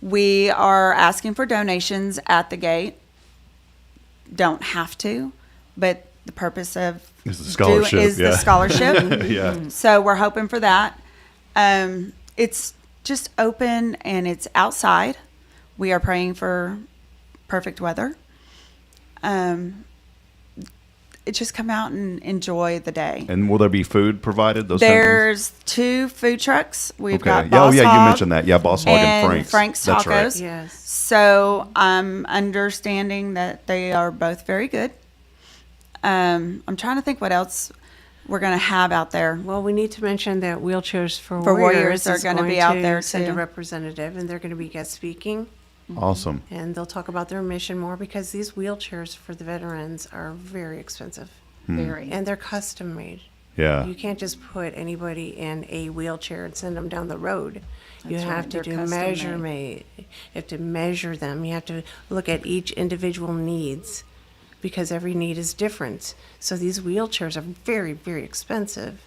We are asking for donations at the gate. Don't have to, but the purpose of Is the scholarship, the scholarship. Yeah. So we're hoping for that. It's just open and it's outside. We are praying for perfect weather. Just come out and enjoy the day. And will there be food provided? There's 2 food trucks. We've got Oh, Boss yeah, Hog you mentioned that. Yeah, Boss Hog and Frank's That's Tacos. right. Yes. So I'm understanding that they are both very good. I'm trying to think what else we're going to have out there. Well, we need to mention that Wheelchairs for Warriors are is going to be going out there send a too. representative, and they're going to be guest speaking, Awesome. and they'll talk about their mission more because these wheelchairs for the veterans are very expensive, Very. and they're custom made. Yeah. You can't just put anybody in a wheelchair and send them down the road. You That's have right, to they're do custom measure made. made. You have to measure them. You have to look at each individual needs because every need is different. So these wheelchairs are very, very expensive.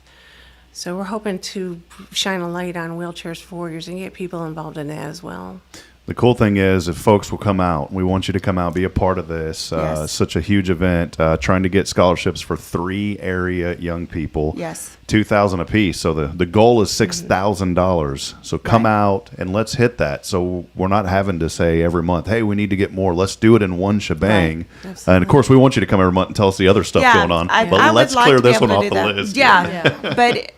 So we're hoping to shine a light on Wheelchairs for Warriors and get people involved in that as well. The cool thing is, if folks will come out, we want you to come out, be a part of this. Yes. Such a huge event, trying to get scholarships for 3 area young people. Yes. $2,000 apiece. So the goal is $6,000. So come Right. out and let's hit that. So we're not having to say every month, hey, we need to get more. Let's do it in one shebang. Right. And of course, we want you to come every month and tell us the other stuff going on. I But would let's like clear to be this one able off to the do that. list. Yeah, but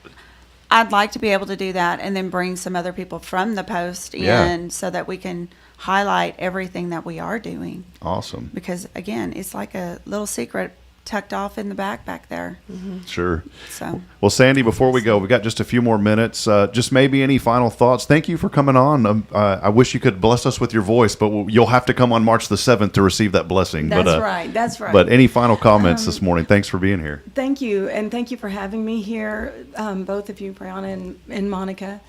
I'd like to be able to do that and then bring some other people from the post Yeah. in so that we can highlight everything that we are doing. Awesome. Because again, it's like a little secret tucked off in the back there. Sure. So Well, Sandy, before we go, we've got just a few more minutes. Just maybe any final thoughts. Thank you for coming on. I wish you could bless us with your voice, but you'll have to come on March the 7th to receive that blessing. That's right. That's right. But any final comments this morning? Thanks for being here. Thank you, and thank you for having me here, both of you, Briana and Monica.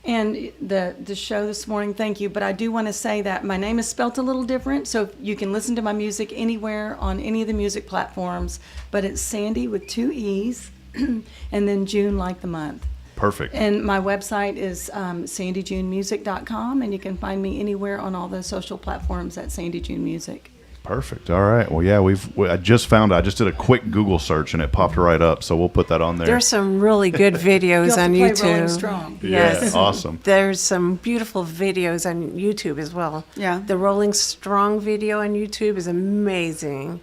And the show this morning, thank you. But I do want to say that my name is spelt a little different, so you can listen to my music anywhere on any of the music platforms. But it's Sandy with 2 E's, and then June like the month. Perfect. And my website is sandyjunemusic.com, and you can find me anywhere on all the social platforms at Sandy June Music. Perfect. All right. Well, yeah, I just did a quick Google search and it popped right up. So we'll put that on there. There's some really good videos You'll have on to play YouTube. Rolling Strong. Yes. Yeah, awesome. There's some beautiful videos on YouTube as well. Yeah. The Rolling Strong video on YouTube is amazing.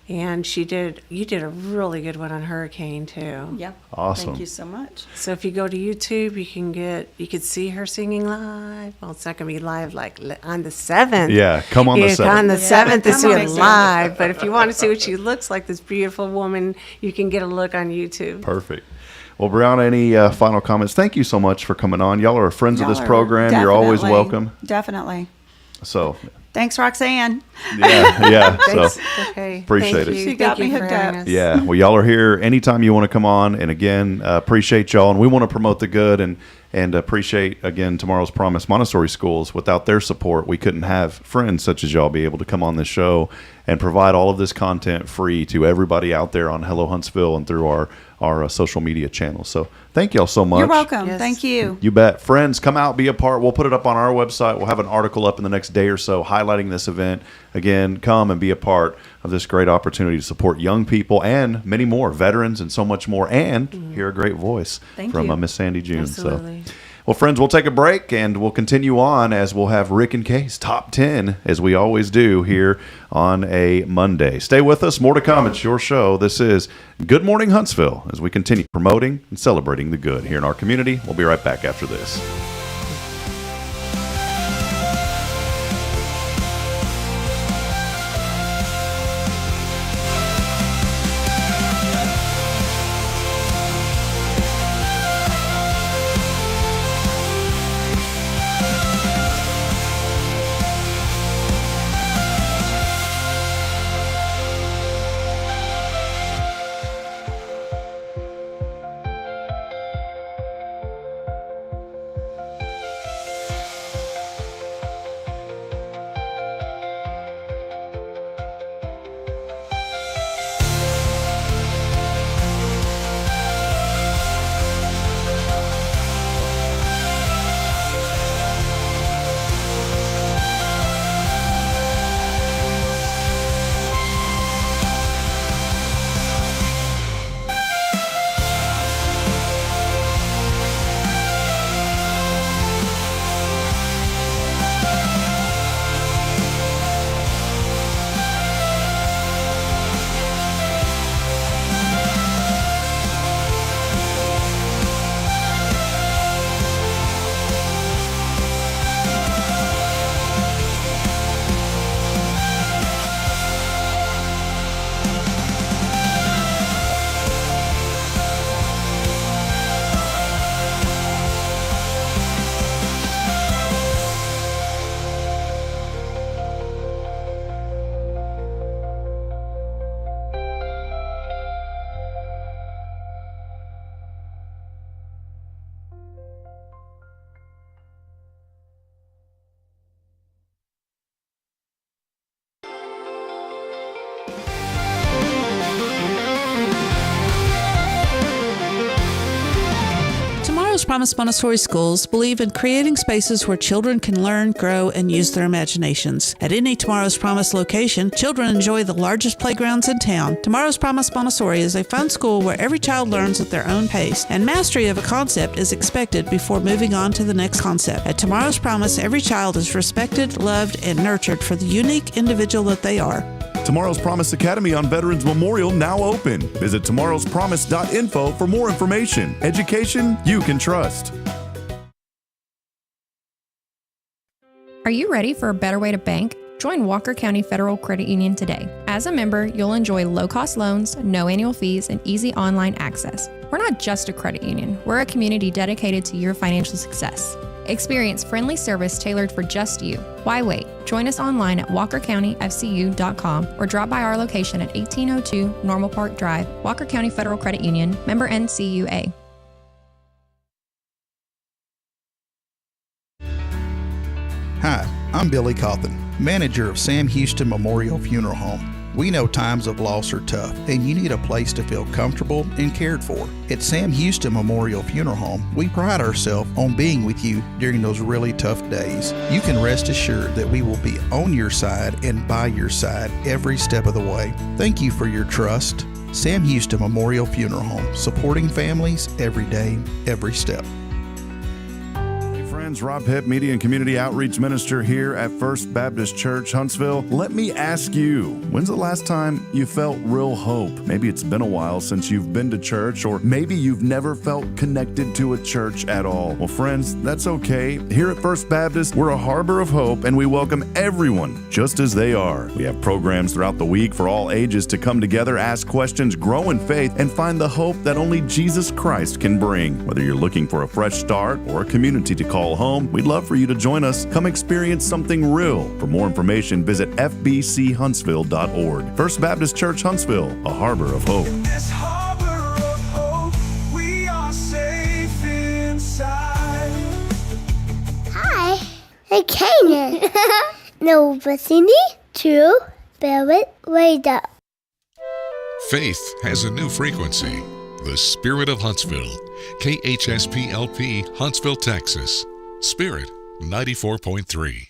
And you did a really good one on Hurricane too. Yep. Awesome. Thank you so much. So if you go to YouTube, you could see her singing live. Well, it's not going to be live like on the 7th. Yeah, come on the 7th. On the 7th to come see on it the 7th. live. But if you want to see what she looks like, this beautiful woman, you can get a look on YouTube. Perfect. Well, Briana, any final comments? Thank you so much for coming on. Y'all are friends of this Y'all are program. You're always definitely- welcome. Definitely. So, Thanks, Roxanne. yeah. So, Thanks. Okay. Appreciate Thank it. you. She got Thank me you for hooked having up. us. yeah. Well, y'all are here anytime you want to come on. And again, appreciate y'all. And we want to promote the good. And And appreciate, again, Tomorrow's Promise Montessori Schools. Without their support, we couldn't have friends such as y'all be able to come on this show and provide all of this content free to everybody out there on Hello Huntsville and through our social media channels. So thank y'all so much. You're welcome. Yes. Thank you. You bet. Friends, come out, be a part. We'll put it up on our website. We'll have an article up in the next day or so highlighting this event. Again, come and be a part of this great opportunity to support young people and many more, veterans and so much more, and hear a great voice Thank from you. Miss Sandy June. Absolutely. So, well, friends, we'll take a break and we'll continue on as we'll have Rick and Kay's Top 10, as we always do here on a Monday. Stay with us. More to come. It's your show. This is Good Morning Huntsville as we continue promoting and celebrating the good here in our community. We'll be right back after this. Tomorrow's Promise Montessori Schools believe in creating spaces where children can learn, grow, and use their imaginations. At any Tomorrow's Promise location, children enjoy the largest playgrounds in town. Tomorrow's Promise Montessori is a fun school where every child learns at their own pace, and mastery of a concept is expected before moving on to the next concept. At Tomorrow's Promise, every child is respected, loved, and nurtured for the unique individual that they are. Tomorrow's Promise Academy on Veterans Memorial now open. Visit tomorrowspromise.info for more information. Education you can trust. Are you ready for a better way to bank? Join Walker County Federal Credit Union today. As a member, you'll enjoy low-cost loans, no annual fees, and easy online access. We're not just a credit union. We're a community dedicated to your financial success. Experience friendly service tailored for just you. Why wait? Join us online at walkercountyfcu.com or drop by our location at 1802 Normal Park Drive, Walker County Federal Credit Union, member NCUA. Hi, I'm Billy Cawthon, manager of Sam Houston Memorial Funeral Home. We know times of loss are tough, and you need a place to feel comfortable and cared for. At Sam Houston Memorial Funeral Home, we pride ourselves on being with you during those really tough days. You can rest assured that we will be on your side and by your side every step of the way. Thank you for your trust. Sam Houston Memorial Funeral Home, supporting families every day, every step. Friends, Rob Hipp, Media and Community Outreach Minister here at First Baptist Church, Huntsville. Let me ask you, when's the last time you felt real hope? Maybe it's been a while since you've been to church, or maybe you've never felt connected to a church at all. Well, friends, that's okay. Here at First Baptist, we're a harbor of hope, and we welcome everyone just as they are. We have programs throughout the week for all ages to come together, ask questions, grow in faith, and find the hope that only Jesus Christ can bring. Whether you're looking for a fresh start or a community to call home, we'd love for you to join us. Come experience something real. For more information, visit fbchuntsville.org. First Baptist Church, Huntsville, a harbor of hope. This harbor of hope, we are safe inside. Hey, Canaan. No, listening to Spirit Radio. Faith has a new frequency. The Spirit of Huntsville. KHSPLP, Huntsville, Texas. Spirit 94.3.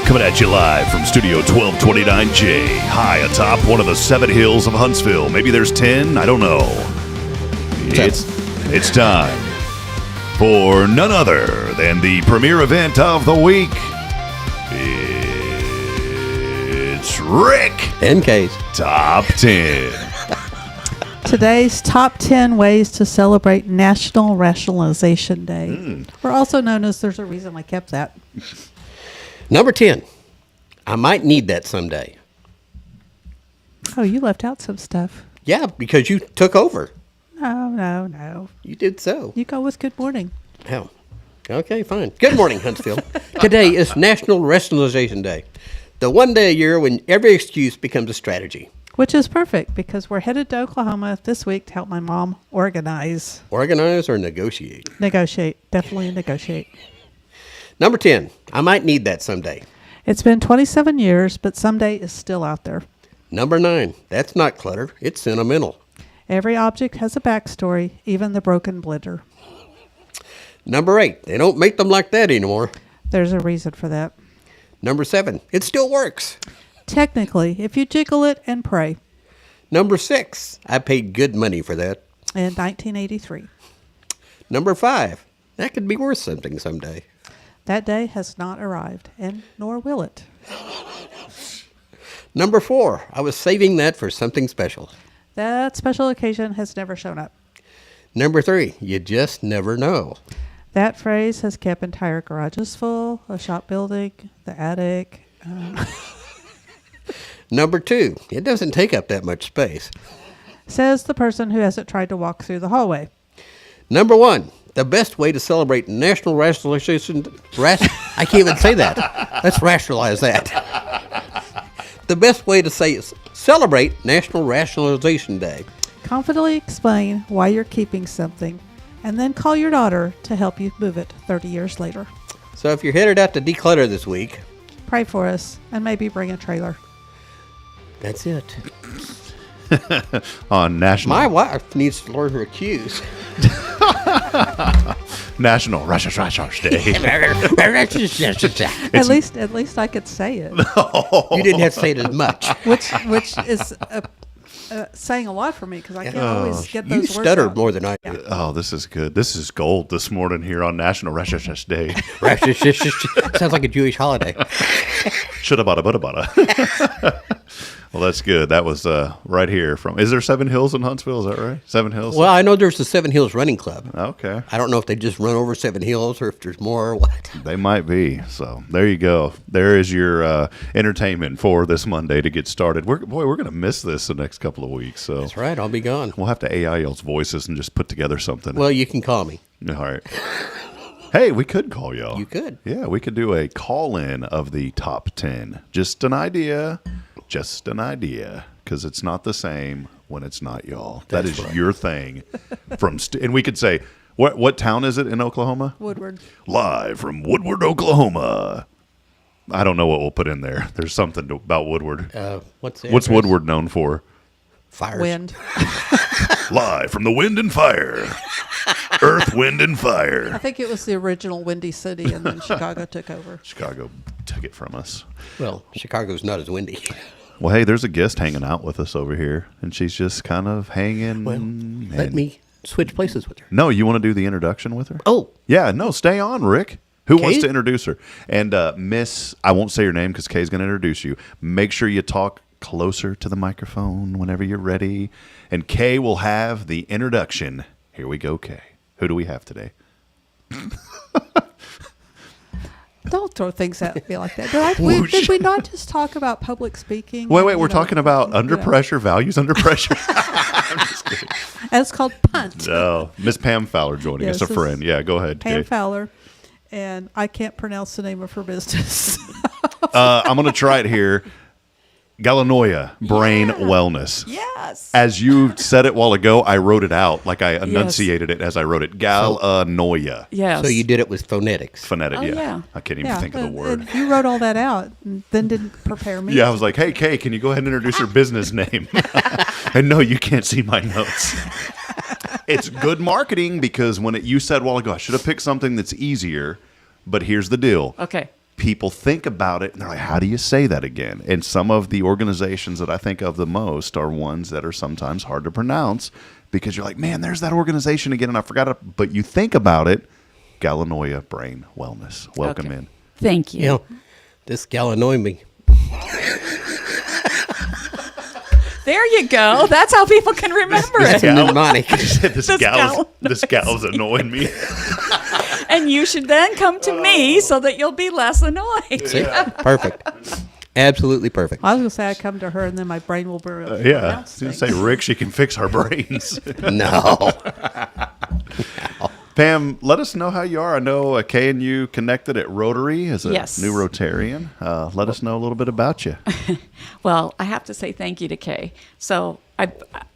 Coming at you live from Studio 1229J, high atop one of the 7 hills of Huntsville. Maybe there's 10, I don't know. It's time for none other than the premier event of the week. It's Rick and Kay's Top 10. Today's top 10 ways to celebrate National Rationalization Day. We're also known as There's a Reason I Kept That. Number 10. I might need that someday. Oh, you left out some stuff. Yeah, because you took over. No. You did so. You go with good morning. Oh, okay, fine. Good morning, Huntsville. Today is National Rationalization Day. The one day a year when every excuse becomes a strategy. Which is perfect because we're headed to Oklahoma this week to help my mom organize. Organize or negotiate? Negotiate. Definitely negotiate. Number 10. I might need that someday. It's been 27 years, but someday is still out there. Number 9. That's not clutter. It's sentimental. Every object has a backstory, even the broken blender. Number 8. They don't make them like that anymore. There's a reason for that. Number 7. It still works. Technically, if you jiggle it and pray. Number 6. I paid good money for that. In 1983. Number 5. That could be worth something someday. That day has not arrived, and nor will it. Number 4. I was saving that for something special. That special occasion has never shown up. Number 3. You just never know. That phrase has kept entire garages full, a shop building, the attic. Number 2. It doesn't take up that much space. Says the person who hasn't tried to walk through the hallway. Number 1. The best way to celebrate National Rationalization... I can't even say that. Let's rationalize that. The best way to celebrate National Rationalization Day. Confidently explain why you're keeping something, and then call your daughter to help you move it 30 years later. So if you're headed out to declutter this week... Pray for us, and maybe bring a trailer. That's it. On National... My wife needs to learn her cues. National Rationalization Day. At least I could say it. You didn't have to say it as much. Which is saying a lot for me because I can't always get those words You stuttered out. more than I do. Oh, this is good. This is gold this morning here on National Rationalization Day. Sounds like a Jewish holiday. Shoulda, bada, bada, bada. Well, that's good. That was right here from. Is there 7 hills in Huntsville? Is that right? 7 hills? Well, I know there's the 7 Hills Running Club. Okay. I don't know if they just run over 7 hills or if there's more or what. They might be. So there you go. There is your entertainment for this Monday to get started. We're going to miss this the next couple of weeks. So That's right. I'll be gone. we'll have to AI y'all's voices and just put together something. Well, you can call me. All right. Hey, we could call y'all. You could. Yeah, we could do a call-in of the top 10. Just an idea. Just an idea. Because it's not the same when it's not y'all. That is right. your thing. And we could say, what town is it in Oklahoma? Woodward. Live from Woodward, Oklahoma. I don't know what we'll put in there. There's something about Woodward. What's Woodward known for? Fires. Wind. Live from the wind and fire. Earth, wind, and fire. I think it was the original Windy City, and then Chicago took over. Chicago took it from us. Well, Chicago's not as windy. Well, hey, there's a guest hanging out with us over here, and she's just kind of hanging. Well, let me switch places with her. No, you want to do the introduction with her? Oh. Yeah, no, stay on, Rick. Who wants Kay? to introduce her? And Miss, I won't say your name because Kay's going to introduce you. Make sure you talk closer to the microphone whenever you're ready. And Kay will have the introduction. Here we go, Kay. Who do we have today? Don't throw things at me like that. Did we not just talk about public speaking? Wait, and, we're talking about under pressure, values under pressure. And it's called Punt. No, Miss Pam Fowler joining us, a friend. Yeah, go ahead, Pam Kay. Fowler, and I can't pronounce the name of her business. I'm going to try it here. Galanoia Brain Wellness. Yes. As you said it a while ago, I wrote it out like I enunciated it as I wrote it. Galanoia. Yes. So you did it with phonetics. Phonetic, Oh, yeah. I can't even think of the word. You wrote all that out and then didn't prepare me. Yeah, I was like, hey, Kay, can you go ahead and introduce your business name? And no, you can't see my notes. It's good marketing because you said a while ago, I should have picked something that's easier, but here's the deal. Okay. People think about it and they're like, how do you say that again? And some of the organizations that I think of the most are ones that are sometimes hard to pronounce because you're like, man, there's that organization again and I forgot it. But you think about it, Galanoia Brain Wellness. Welcome in. Thank you. You know, this gal annoyed me. There you go. That's how people can remember It's it. mnemonic. This gal's annoying me. And you should then come to me so that you'll be less annoyed. See? Perfect. Absolutely perfect. I was going to say I come to her and then my brain will burn. Yeah. I was going to say, Rick, she can fix our brains. No. Pam, let us know how you are. I know Kay and you connected at Rotary as a Yes. new Rotarian. Let us know a little bit about you. Well, I have to say thank you to Kay. So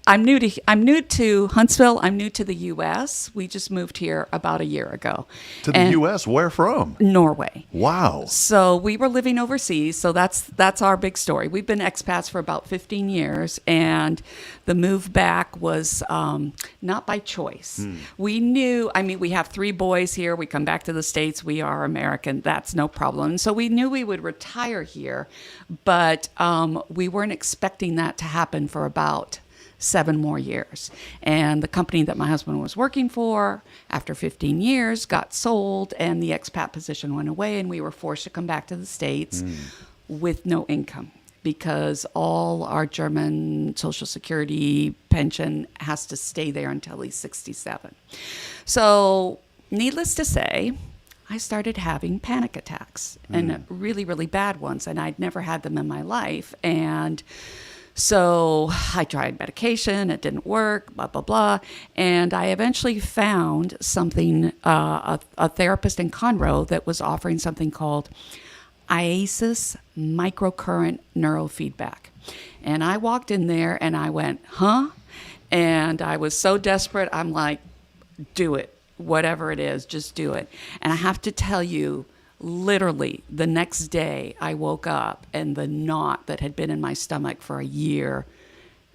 I'm new to Huntsville. I'm new to the U.S. We just moved here about a year ago. To the U.S., where from? Norway. Wow. So we were living overseas. So that's our big story. We've been expats for about 15 years, and the move back was not by choice. We knew. I mean, we have 3 boys here. We come back to the States. We are American. That's no problem. So we knew we would retire here, but we weren't expecting that to happen for about 7 more years. And the company that my husband was working for, after 15 years, got sold and the expat position went away and we were forced to come back to the States with no income because all our German Social Security pension has to stay there until he's 67. So needless to say, I started having panic attacks and really, really bad ones. And I'd never had them in my life. And so I tried medication, it didn't work, blah, blah, blah. And I eventually found something, a therapist in Conroe that was offering something called IASIS microcurrent neurofeedback. And I walked in there and I went, huh? And I was so desperate, I'm like, do it. Whatever it is, just do it. And I have to tell you, literally the next day I woke up and the knot that had been in my stomach for a year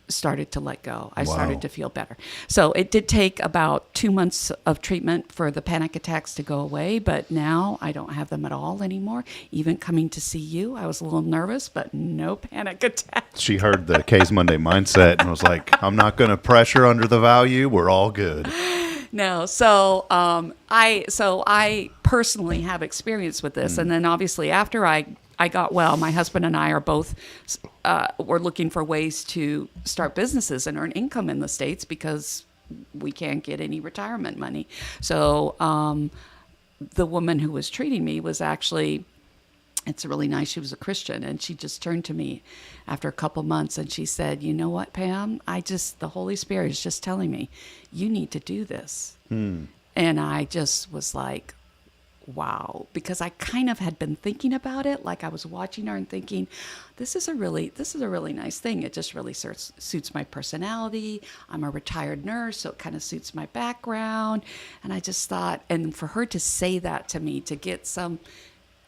started to let go. I started to feel better. So it did take about 2 months of treatment for the panic attacks to go away, but now I don't have them at all anymore. Even coming to see you, I was a little nervous, but no panic attacks. She heard the Kay's Monday mindset and was like, I'm not going to pressure under the value. We're all good. No, so I personally have experience with this, and then obviously after I got well, my husband and I are both were looking for ways to start businesses and earn income in the States because we can't get any retirement money. So the woman who was treating me was actually. It's really nice. She was a Christian, and she just turned to me after a couple months, and she said, "You know what, Pam? The Holy Spirit is just telling me, you need to do this." And I just was like, wow, because I kind of had been thinking about it, like I was watching her and thinking, this is a really nice thing. It just really suits my personality. I'm a retired nurse, so it kind of suits my background. And I just thought, and for her to say that to me, to get some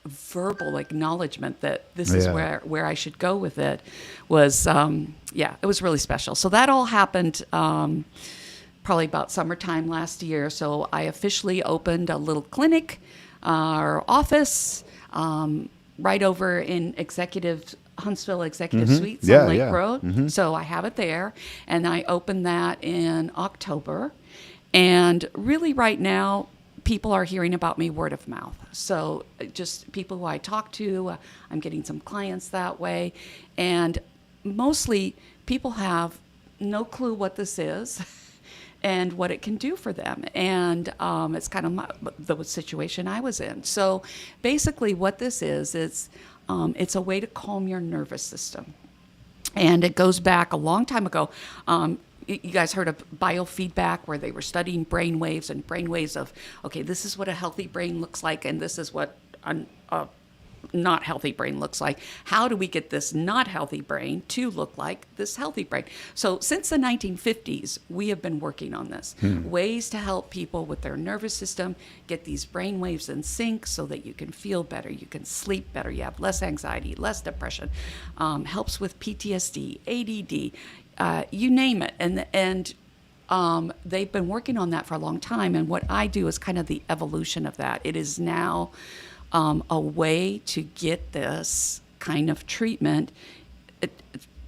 verbal acknowledgement that this is where I should go with it was, it was really special. So that all happened probably about summertime last year. So I officially opened a little clinic or office right over in Huntsville Executive Suites on Lake Road. So I have it there, and I opened that in October. And really right now, people are hearing about me word of mouth. So just people who I talk to, I'm getting some clients that way. And mostly people have no clue what this is and what it can do for them. And it's kind of the situation I was in. So basically what this is, it's a way to calm your nervous system. And it goes back a long time ago. You guys heard of biofeedback, where they were studying brain waves of, okay, this is what a healthy brain looks like, and this is what a not healthy brain looks like. How do we get this not healthy brain to look like this healthy brain? So since the 1950s, we have been working on this. Ways to help people with their nervous system get these brain waves in sync so that you can feel better, you can sleep better, you have less anxiety, less depression, helps with PTSD, ADD, you name it. And they've been working on that for a long time. And what I do is kind of the evolution of that. It is now a way to get this kind of treatment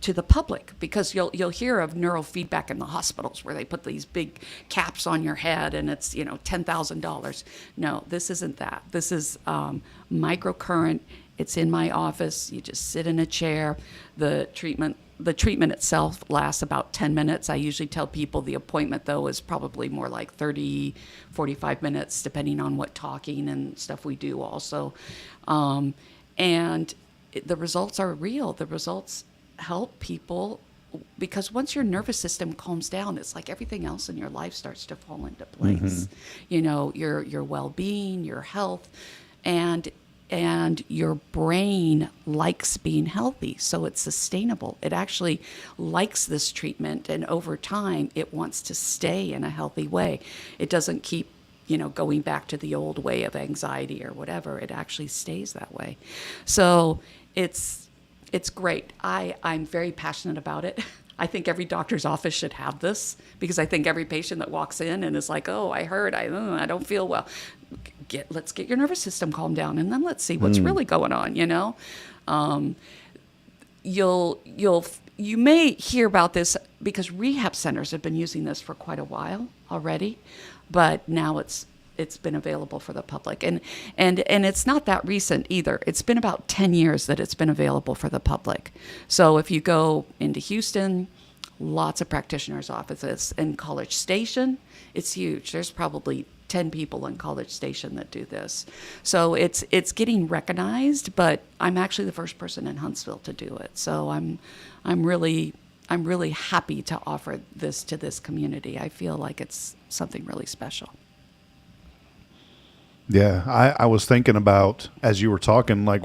to the public, because you'll hear of neurofeedback in the hospitals where they put these big caps on your head and it's $10,000. No, this isn't that. This is microcurrent. It's in my office. You just sit in a chair. The treatment itself lasts about 10 minutes. I usually tell people the appointment, though, is probably more like 30, 45 minutes, depending on what talking and stuff we do also. And the results are real. The results help people, because once your nervous system calms down, it's like everything else in your life starts to fall into place. Your well-being, your health, and your brain likes being healthy, so it's sustainable. It actually likes this treatment, and over time, it wants to stay in a healthy way. It doesn't keep, going back to the old way of anxiety or whatever. It actually stays that way. So it's great. I'm very passionate about it. I think every doctor's office should have this, because I think every patient that walks in and is like, oh, I heard, I don't feel well. Let's get your nervous system calmed down, and then let's see what's really going on. You may hear about this because rehab centers have been using this for quite a while already, but now it's been available for the public, and it's not that recent either. It's been about 10 years that it's been available for the public. So if you go into Houston, lots of practitioners' offices. In College Station, it's huge. There's probably 10 people in College Station that do this. So it's getting recognized, but I'm actually the first person in Huntsville to do it. So I'm really happy to offer this to this community. I feel like it's something really special. Yeah, I was thinking about, as you were talking, like,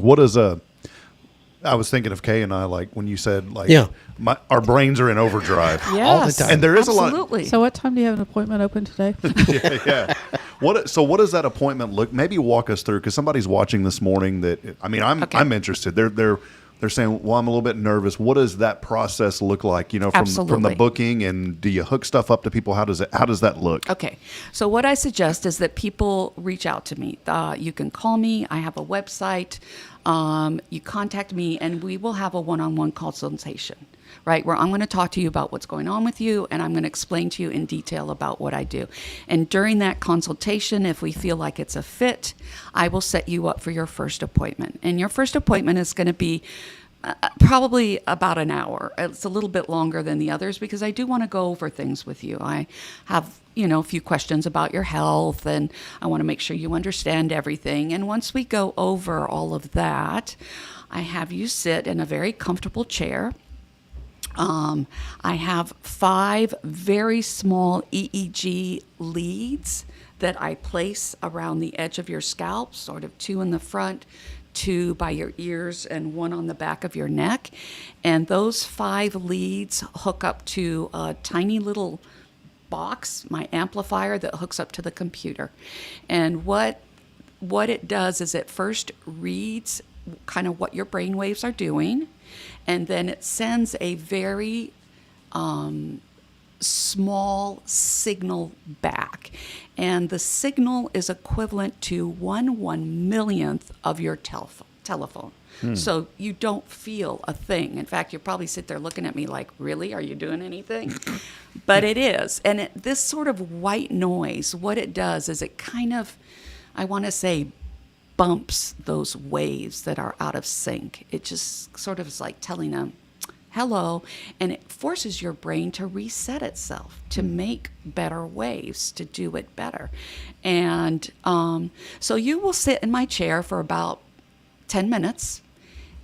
I was thinking of Kay and I, like, when you said, like, our brains are in overdrive. Yes, all the time. And there is absolutely. So what time do you have an appointment open today? Yeah. What does that appointment look? Maybe walk us through, because somebody's watching this morning that, I'm interested. They're saying, well, I'm a little bit nervous. What does that process look like? From the booking, and do you hook stuff up to people? How does that look? Okay. So what I suggest is that people reach out to me. You can call me. I have a website. You contact me, and we will have a one-on-one consultation, right, where I'm going to talk to you about what's going on with you, and I'm going to explain to you in detail about what I do. And during that consultation, if we feel like it's a fit, I will set you up for your first appointment. And your first appointment is going to be probably about an hour. It's a little bit longer than the others, because I do want to go over things with you. I have, a few questions about your health, and I want to make sure you understand everything. And once we go over all of that, I have you sit in a very comfortable chair. I have 5 very small EEG leads that I place around the edge of your scalp, sort of 2 in the front, 2 by your ears, and 1 on the back of your neck. And those 5 leads hook up to a tiny little box, my amplifier, that hooks up to the computer. And what it does is it first reads kind of what your brain waves are doing, and then it sends a very small signal back. And the signal is equivalent to 1/1,000,000th of your telephone. So you don't feel a thing. In fact, you probably sit there looking at me like, really? Are you doing anything? But it is. And this sort of white noise, what it does is it kind of, I want to say, bumps those waves that are out of sync. It just sort of is like telling them, hello, and it forces your brain to reset itself, to make better waves, to do it better. And so you will sit in my chair for about 10 minutes,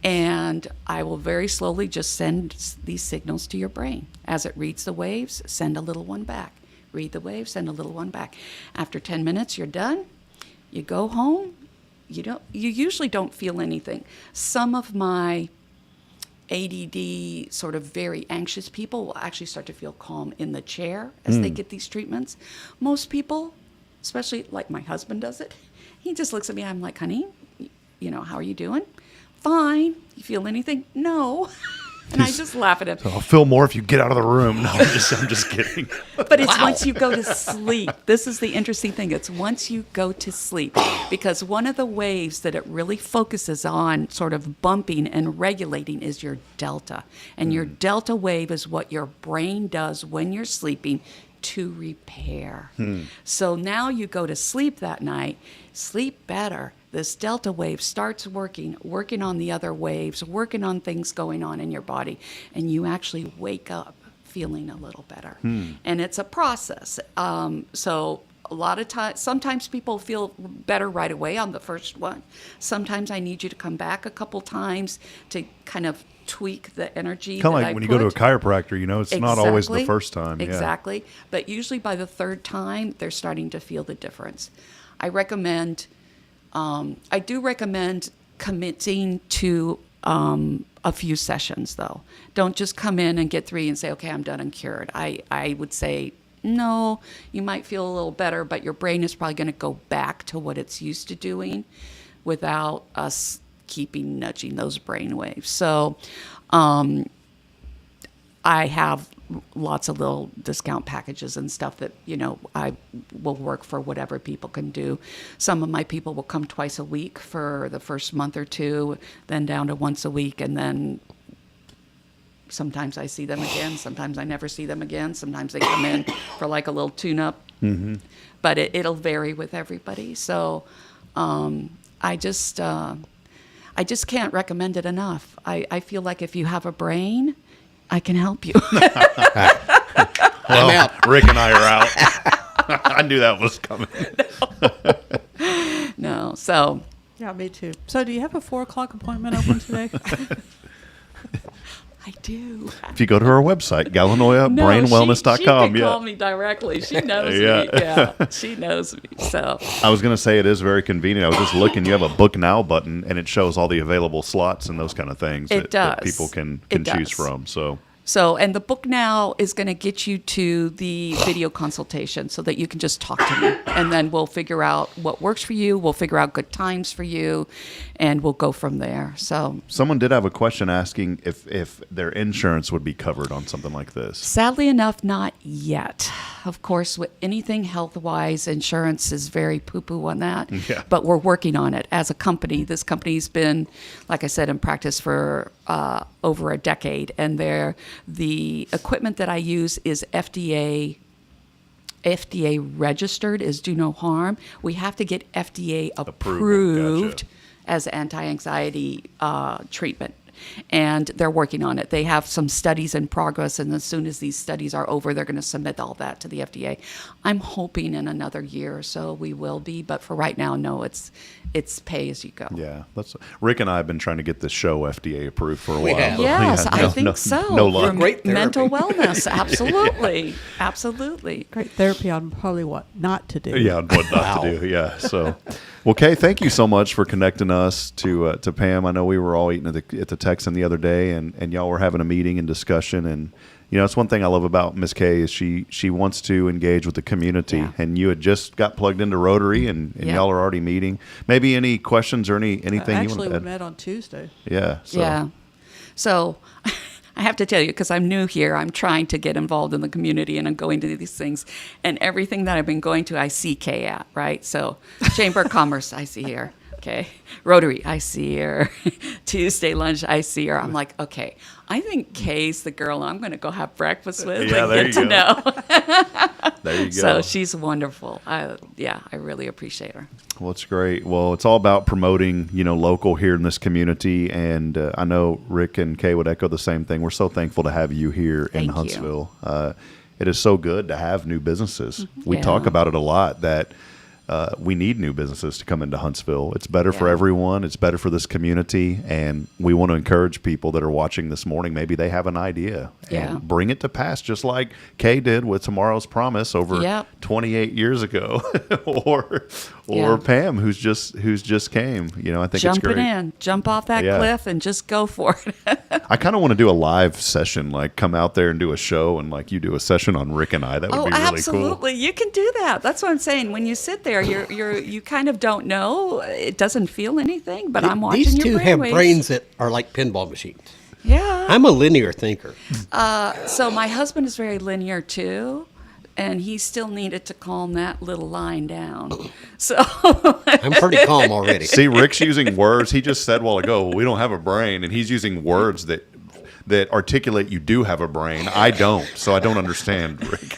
and I will very slowly just send these signals to your brain. As it reads the waves, send a little one back. Read the waves, send a little one back. After 10 minutes, you're done. You go home, you usually don't feel anything. Some of my ADD, sort of very anxious people will actually start to feel calm in the chair as they get these treatments. Most people, especially like my husband does it, he just looks at me. I'm like, honey, how are you doing? Fine. You feel anything? No. And I just laugh at him. So I'll feel more if you get out of the room. No, I'm just kidding. But it's once you go to sleep. This is the interesting thing. It's once you go to sleep. Because one of the waves that it really focuses on sort of bumping and regulating is your delta. And your delta wave is what your brain does when you're sleeping to repair. So now you go to sleep that night, sleep better. This delta wave starts working on the other waves, working on things going on in your body, and you actually wake up feeling a little better. And it's a process. So a lot of times, sometimes people feel better right away on the first one. Sometimes I need you to come back a couple times to kind of tweak the energy. Kind of like when you go to a chiropractor, it's not always the first time. Exactly. Yeah. But usually by the third time, they're starting to feel the difference. I do recommend committing to a few sessions, though. Don't just come in and get 3 and say, okay, I'm done and cured. I would say, no, you might feel a little better, but your brain is probably going to go back to what it's used to doing without us keeping nudging those brain waves. So I have lots of little discount packages and stuff that, I will work for whatever people can do. Some of my people will come twice a week for the first month or two, then down to once a week, and then sometimes I see them again, sometimes I never see them again, sometimes they come in for like a little tune-up. But it'll vary with everybody. So I just can't recommend it enough. I feel like if you have a brain, I can help you. I'm out. Rick and I are out. I knew that was coming. No, so. Yeah, me too. So do you have a 4:00 appointment open today? I do. If you go to our website, GallinoyaBrainWellness.com. She can call me directly. She knows me. Yeah, she knows me. So I was going to say it is very convenient. I was just looking. You have a book now button, and it shows all the available slots and those kind of things that people can choose from. So, and the book now is going to get you to the video consultation so that you can just talk to me. And then we'll figure out what works for you. We'll figure out good times for you. And we'll go from there. So someone did have a question asking if their insurance would be covered on something like this. Sadly enough, not yet. Of course, with anything health-wise, insurance is very poo-poo on that. Yeah. But we're working on it as a company. This company's been, like I said, in practice for over a decade. And the equipment that I use is FDA registered as Do No Harm. We have to get FDA approved Gotcha. As anti-anxiety treatment. And they're working on it. They have some studies in progress, and as soon as these studies are over, they're going to submit all that to the FDA. I'm hoping in another year or so we will be, but for right now, no, it's pay as you go. Yeah, Rick and I have been trying to get this show FDA approved for a while. Yes, I think so. No luck. Great mental wellness, absolutely, absolutely. Great therapy on probably what not to do. Yeah, what not to do. Yeah, so. Well, Kay, thank you so much for connecting us to Pam. I know we were all eating at the Texan the other day, and y'all were having a meeting and discussion. And it's one thing I love about Miss Kay is she wants to engage with the community. Yeah. And you had just got plugged into Rotary, and y'all are already meeting. Maybe any questions or anything you want to add? Actually, we met on Tuesday. Yeah. So I have to tell you, because I'm new here, I'm trying to get involved in the community, and I'm going to these things. And everything that I've been going to, I see Kay at, right? So Chamber of Commerce, I see her. Okay. Rotary, I see her. Tuesday lunch, I see her. I'm like, okay, I think Kay's the girl I'm going to go have breakfast with. Yeah, there you go. Know. There you go. So she's wonderful. I really appreciate her. Well, it's great. Well, it's all about promoting, local here in this community. And I know Rick and Kay would echo the same thing. We're so thankful to have you here in Huntsville. It is so good to have new businesses. We talk about it a lot that we need new businesses to come into Huntsville. It's better for everyone. It's better for this community. And we want to encourage people that are watching this morning. Maybe they have an idea and bring it to pass, just like Kay did with Tomorrow's Promise over 28 years ago, or Pam, who's just came. You know, I think it's great. Jump off that cliff and just go for it. I kind of want to do a live session, like come out there and do a show, and like you do a session on Rick and I. That would be really absolutely. cool. You can do that. That's what I'm saying. When you sit there, you kind of don't know. It doesn't feel anything, but I'm watching These your two have brainwaves. brains that are like pinball machines. Yeah. I'm a linear thinker. So my husband is very linear too, and he still needed to calm that little line down. So I'm pretty calm already. See, Rick's using words. He just said a while ago, well, we don't have a brain, and he's using words that articulate you do have a brain. I don't, so I don't understand, Rick.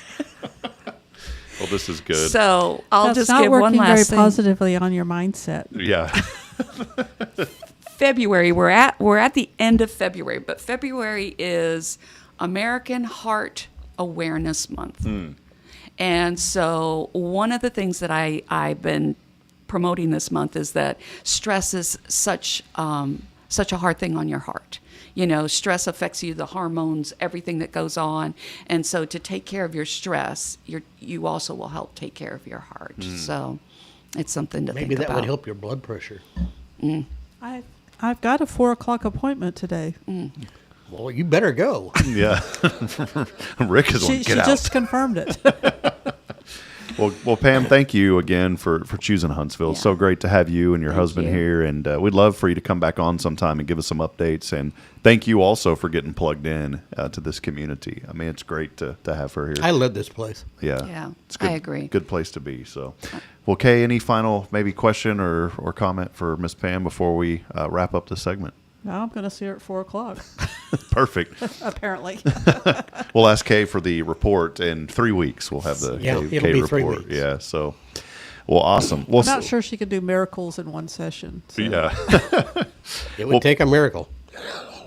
Well, this is good. So I'll That's just not give working one last very thing. positively on your mindset. Yeah. February. We're at the end of February, but February is American Heart Awareness Month. And so one of the things that I've been promoting this month is that stress is such a hard thing on your heart. You know, stress affects you, the hormones, everything that goes on. And so to take care of your stress, you also will help take care of your heart. So it's something to think about. Maybe that would help your blood pressure. I've got a 4:00 appointment today. Well, you better go. Yeah. Rick is on. She Get out. just confirmed it. Well, Pam, thank you again for choosing Huntsville. It's so great to have you and your husband here, and we'd love for you to come back on sometime and give us some updates. And thank you also for getting plugged in to this community. I mean, it's great to have her here. I love this place. Yeah, it's good, I agree. Good place to be. So, well, Kay, any final maybe question or comment for Miss Pam before we wrap up the segment? Now I'm going to see her at 4:00. Perfect. Apparently. We'll ask Kay for the report in 3 weeks. We'll have the it'll Kay be report. 3 weeks. Yeah. So, well, awesome. Well, I'm not sure she could do miracles in one session. So. Yeah. It would take a miracle.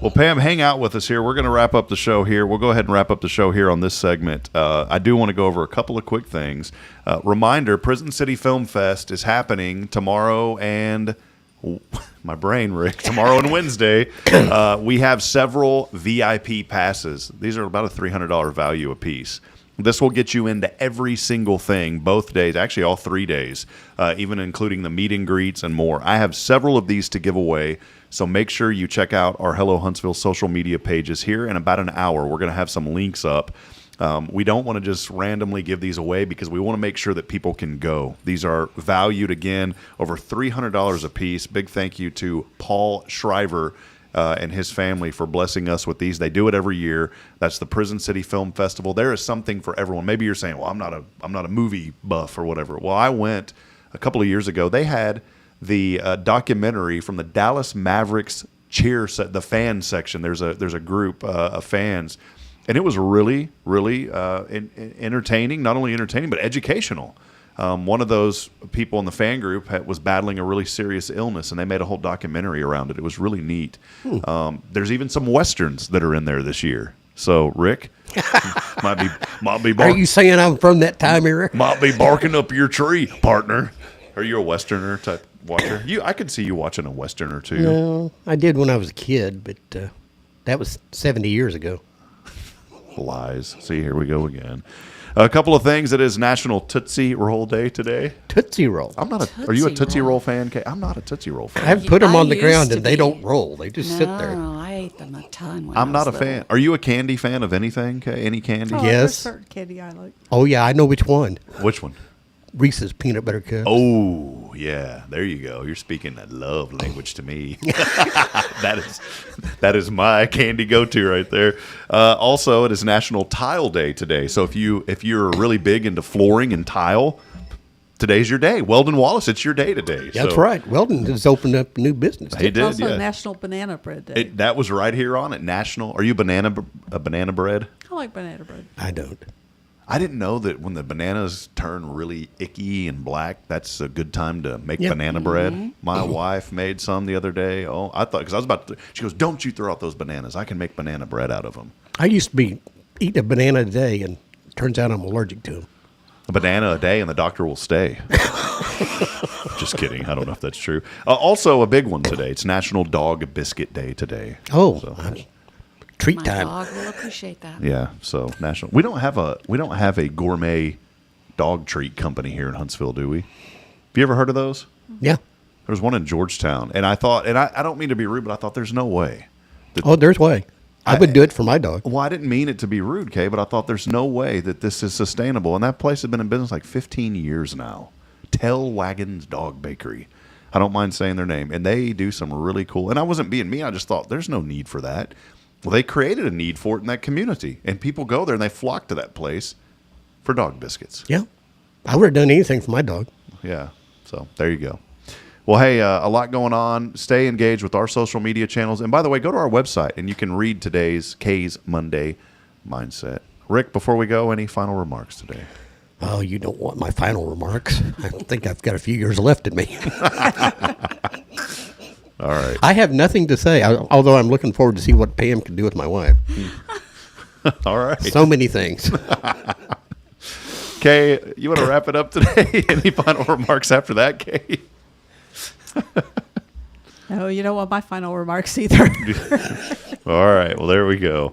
Well, Pam, hang out with us here. We're going to wrap up the show here. We'll go ahead and wrap up the show here on this segment. I do want to go over a couple of quick things. Reminder, Prison City Film Fest is happening tomorrow and my brain, Rick, tomorrow and Wednesday. We have several VIP passes. These are about a $300 value a piece. This will get you into every single thing, both days, actually all 3 days, even including the meet and greets and more. I have several of these to give away, so make sure you check out our Hello Huntsville social media pages here. In about an hour, we're going to have some links up. We don't want to just randomly give these away because we want to make sure that people can go. These are valued, again, over $300 a piece. Big thank you to Paul Shriver and his family for blessing us with these. They do it every year. That's the Prison City Film Festival. There is something for everyone. Maybe you're saying, well, I'm not a movie buff or whatever. Well, I went a couple of years ago. They had the documentary from the Dallas Mavericks cheer set, the fan section. There's a group of fans. And it was really, really entertaining, not only entertaining, but educational. One of those people in the fan group was battling a really serious illness, and they made a whole documentary around it. It was really neat. There's even some Westerns that are in there this year. So, Rick, might be Are you saying I'm from that time era? Might be barking up your tree, partner. Are you a Westerner type watcher? I could see you watching a Western or two. No, I did when I was a kid, but that was 70 years ago. Lies. See, here we go again. A couple of things. It is National Tootsie Roll Day today. Tootsie Roll. Are you a Tootsie Roll fan, Kay? I'm not a Tootsie Roll fan. I've put them on the ground used and to they be. don't roll. They just sit there. No, I ate them a ton when I'm I not a was fan. little. Are you a candy fan of anything, Kay? Any candy? Oh, Yes. There's certain candy I like. Oh, yeah, I know which one. Which one? Reese's Peanut Butter Cups. Oh, yeah. There you go. You're speaking that love language to me. That is my candy go-to right there. Also, it is National Tile Day today. So if you're really big into flooring and tile, today's your day. Weldon Wallace, it's your day today. That's right. Weldon has opened up a new business. He It's did, also yeah. National Banana Bread Day. That was right here on it. National. Are you a banana bread? I like banana bread. I don't. I didn't know that when the bananas turn really icky and black, that's a good time to make Yep. banana bread. My wife made some the other day. Oh, I thought, because I was about to, she goes, don't you throw out those bananas. I can make banana bread out of them. I used to be eating a banana a day, and it turns out I'm allergic to them. A banana a day and the doctor will stay. Just kidding. I don't know if that's true. Also, a big one today. It's National Dog Biscuit Day today. Oh, So, treat My time. dog will appreciate that. Yeah. So national. We don't have a gourmet dog treat company here in Huntsville, do we? Have you ever heard of those? Yeah. There's one in Georgetown, and I thought, and I don't mean to be rude, but I thought there's no way. Oh, there's way. I would do it for my dog. Well, I didn't mean it to be rude, Kay, but I thought there's no way that this is sustainable. And that place has been in business like 15 years now. Tail Wagons Dog Bakery. I don't mind saying their name. And they do some really cool. And I wasn't being me. I just thought there's no need for that. Well, they created a need for it in that community. And people go there and they flock to that place for dog biscuits. Yeah. I would have done anything for my dog. Yeah. So there you go. Well, hey, a lot going on. Stay engaged with our social media channels. And by the way, go to our website and you can read today's K's Monday Mindset. Rick, before we go, any final remarks today? Oh, you don't want my final remarks. I think I've got a few years left in me. All right. I have nothing to say, although I'm looking forward to see what Pam can do with my wife. All right. So many things. Kay, you want to wrap it up today? Any final remarks after that, Kay? No, you don't want my final remarks either. All right. Well, there we go.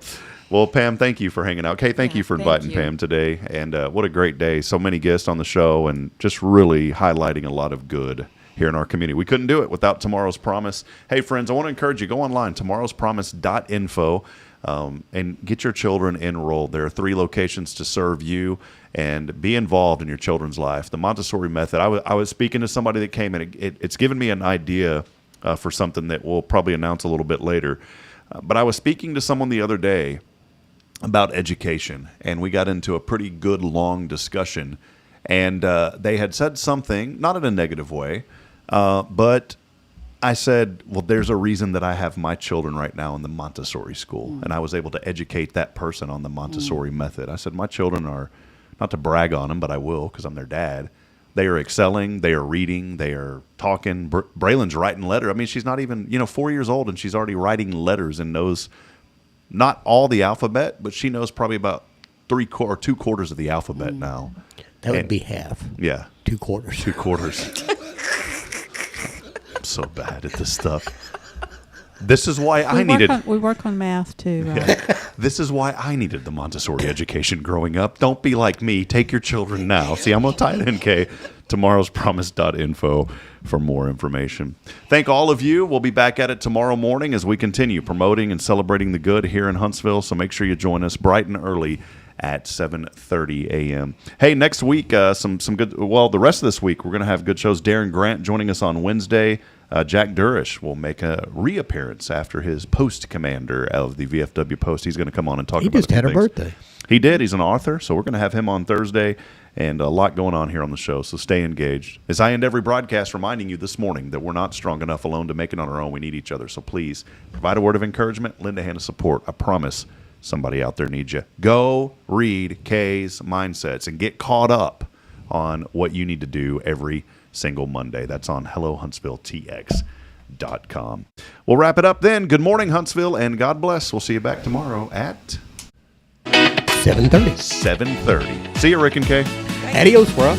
Well, Pam, thank you for hanging out. Kay, thank you for inviting you. Pam today. And what a great day. So many guests on the show and just really highlighting a lot of good here in our community. We couldn't do it without Tomorrow's Promise. Hey, friends, I want to encourage you, go online, tomorrowspromise.info, and get your children enrolled. There are 3 locations to serve you and be involved in your children's life. The Montessori method, I was speaking to somebody that came in. It's given me an idea for something that we'll probably announce a little bit later. But I was speaking to someone the other day about education, and we got into a pretty good, long discussion. And they had said something, not in a negative way, but I said, well, there's a reason that I have my children right now in the Montessori school. And I was able to educate that person on the Montessori method. I said, my children are, not to brag on them, but I will because I'm their dad. They are excelling. They are reading. They are talking. Braylon's writing letters. I mean, she's not even, 4 years old, and she's already writing letters and knows not all the alphabet, but she knows probably about 2/4 of the alphabet now. That would be half. Yeah. 2/4. 2/4. I'm so bad at this stuff. This is why We work on math too. Right? Yeah. This is why I needed the Montessori education growing up. Don't be like me. Take your children now. See, I'm going to tie it in, Kay. Tomorrowspromise.info for more information. Thank all of you. We'll be back at it tomorrow morning as we continue promoting and celebrating the good here in Huntsville. So make sure you join us bright and early at 7:30 a.m. Hey, next week, some good. Well, the rest of this week, we're going to have good shows. Darren Grant joining us on Wednesday. Jack Durish will make a reappearance after his post commander of the VFW Post. He's going to come on and talk about. He just had a birthday. He did. He's an author, so we're going to have him on Thursday, and a lot going on here on the show. So stay engaged. As I end every broadcast, reminding you this morning that we're not strong enough alone to make it on our own. We need each other. So please provide a word of encouragement, lend a hand of support. I promise somebody out there needs you. Go read Kay's Mindsets and get caught up on what you need to do every single Monday. That's on HelloHuntsvilleTX.com. We'll wrap it up then. Good morning, Huntsville, and God bless. We'll see you back tomorrow at 7:30. 7:30. See you, Rick and Kay. Adios, bro.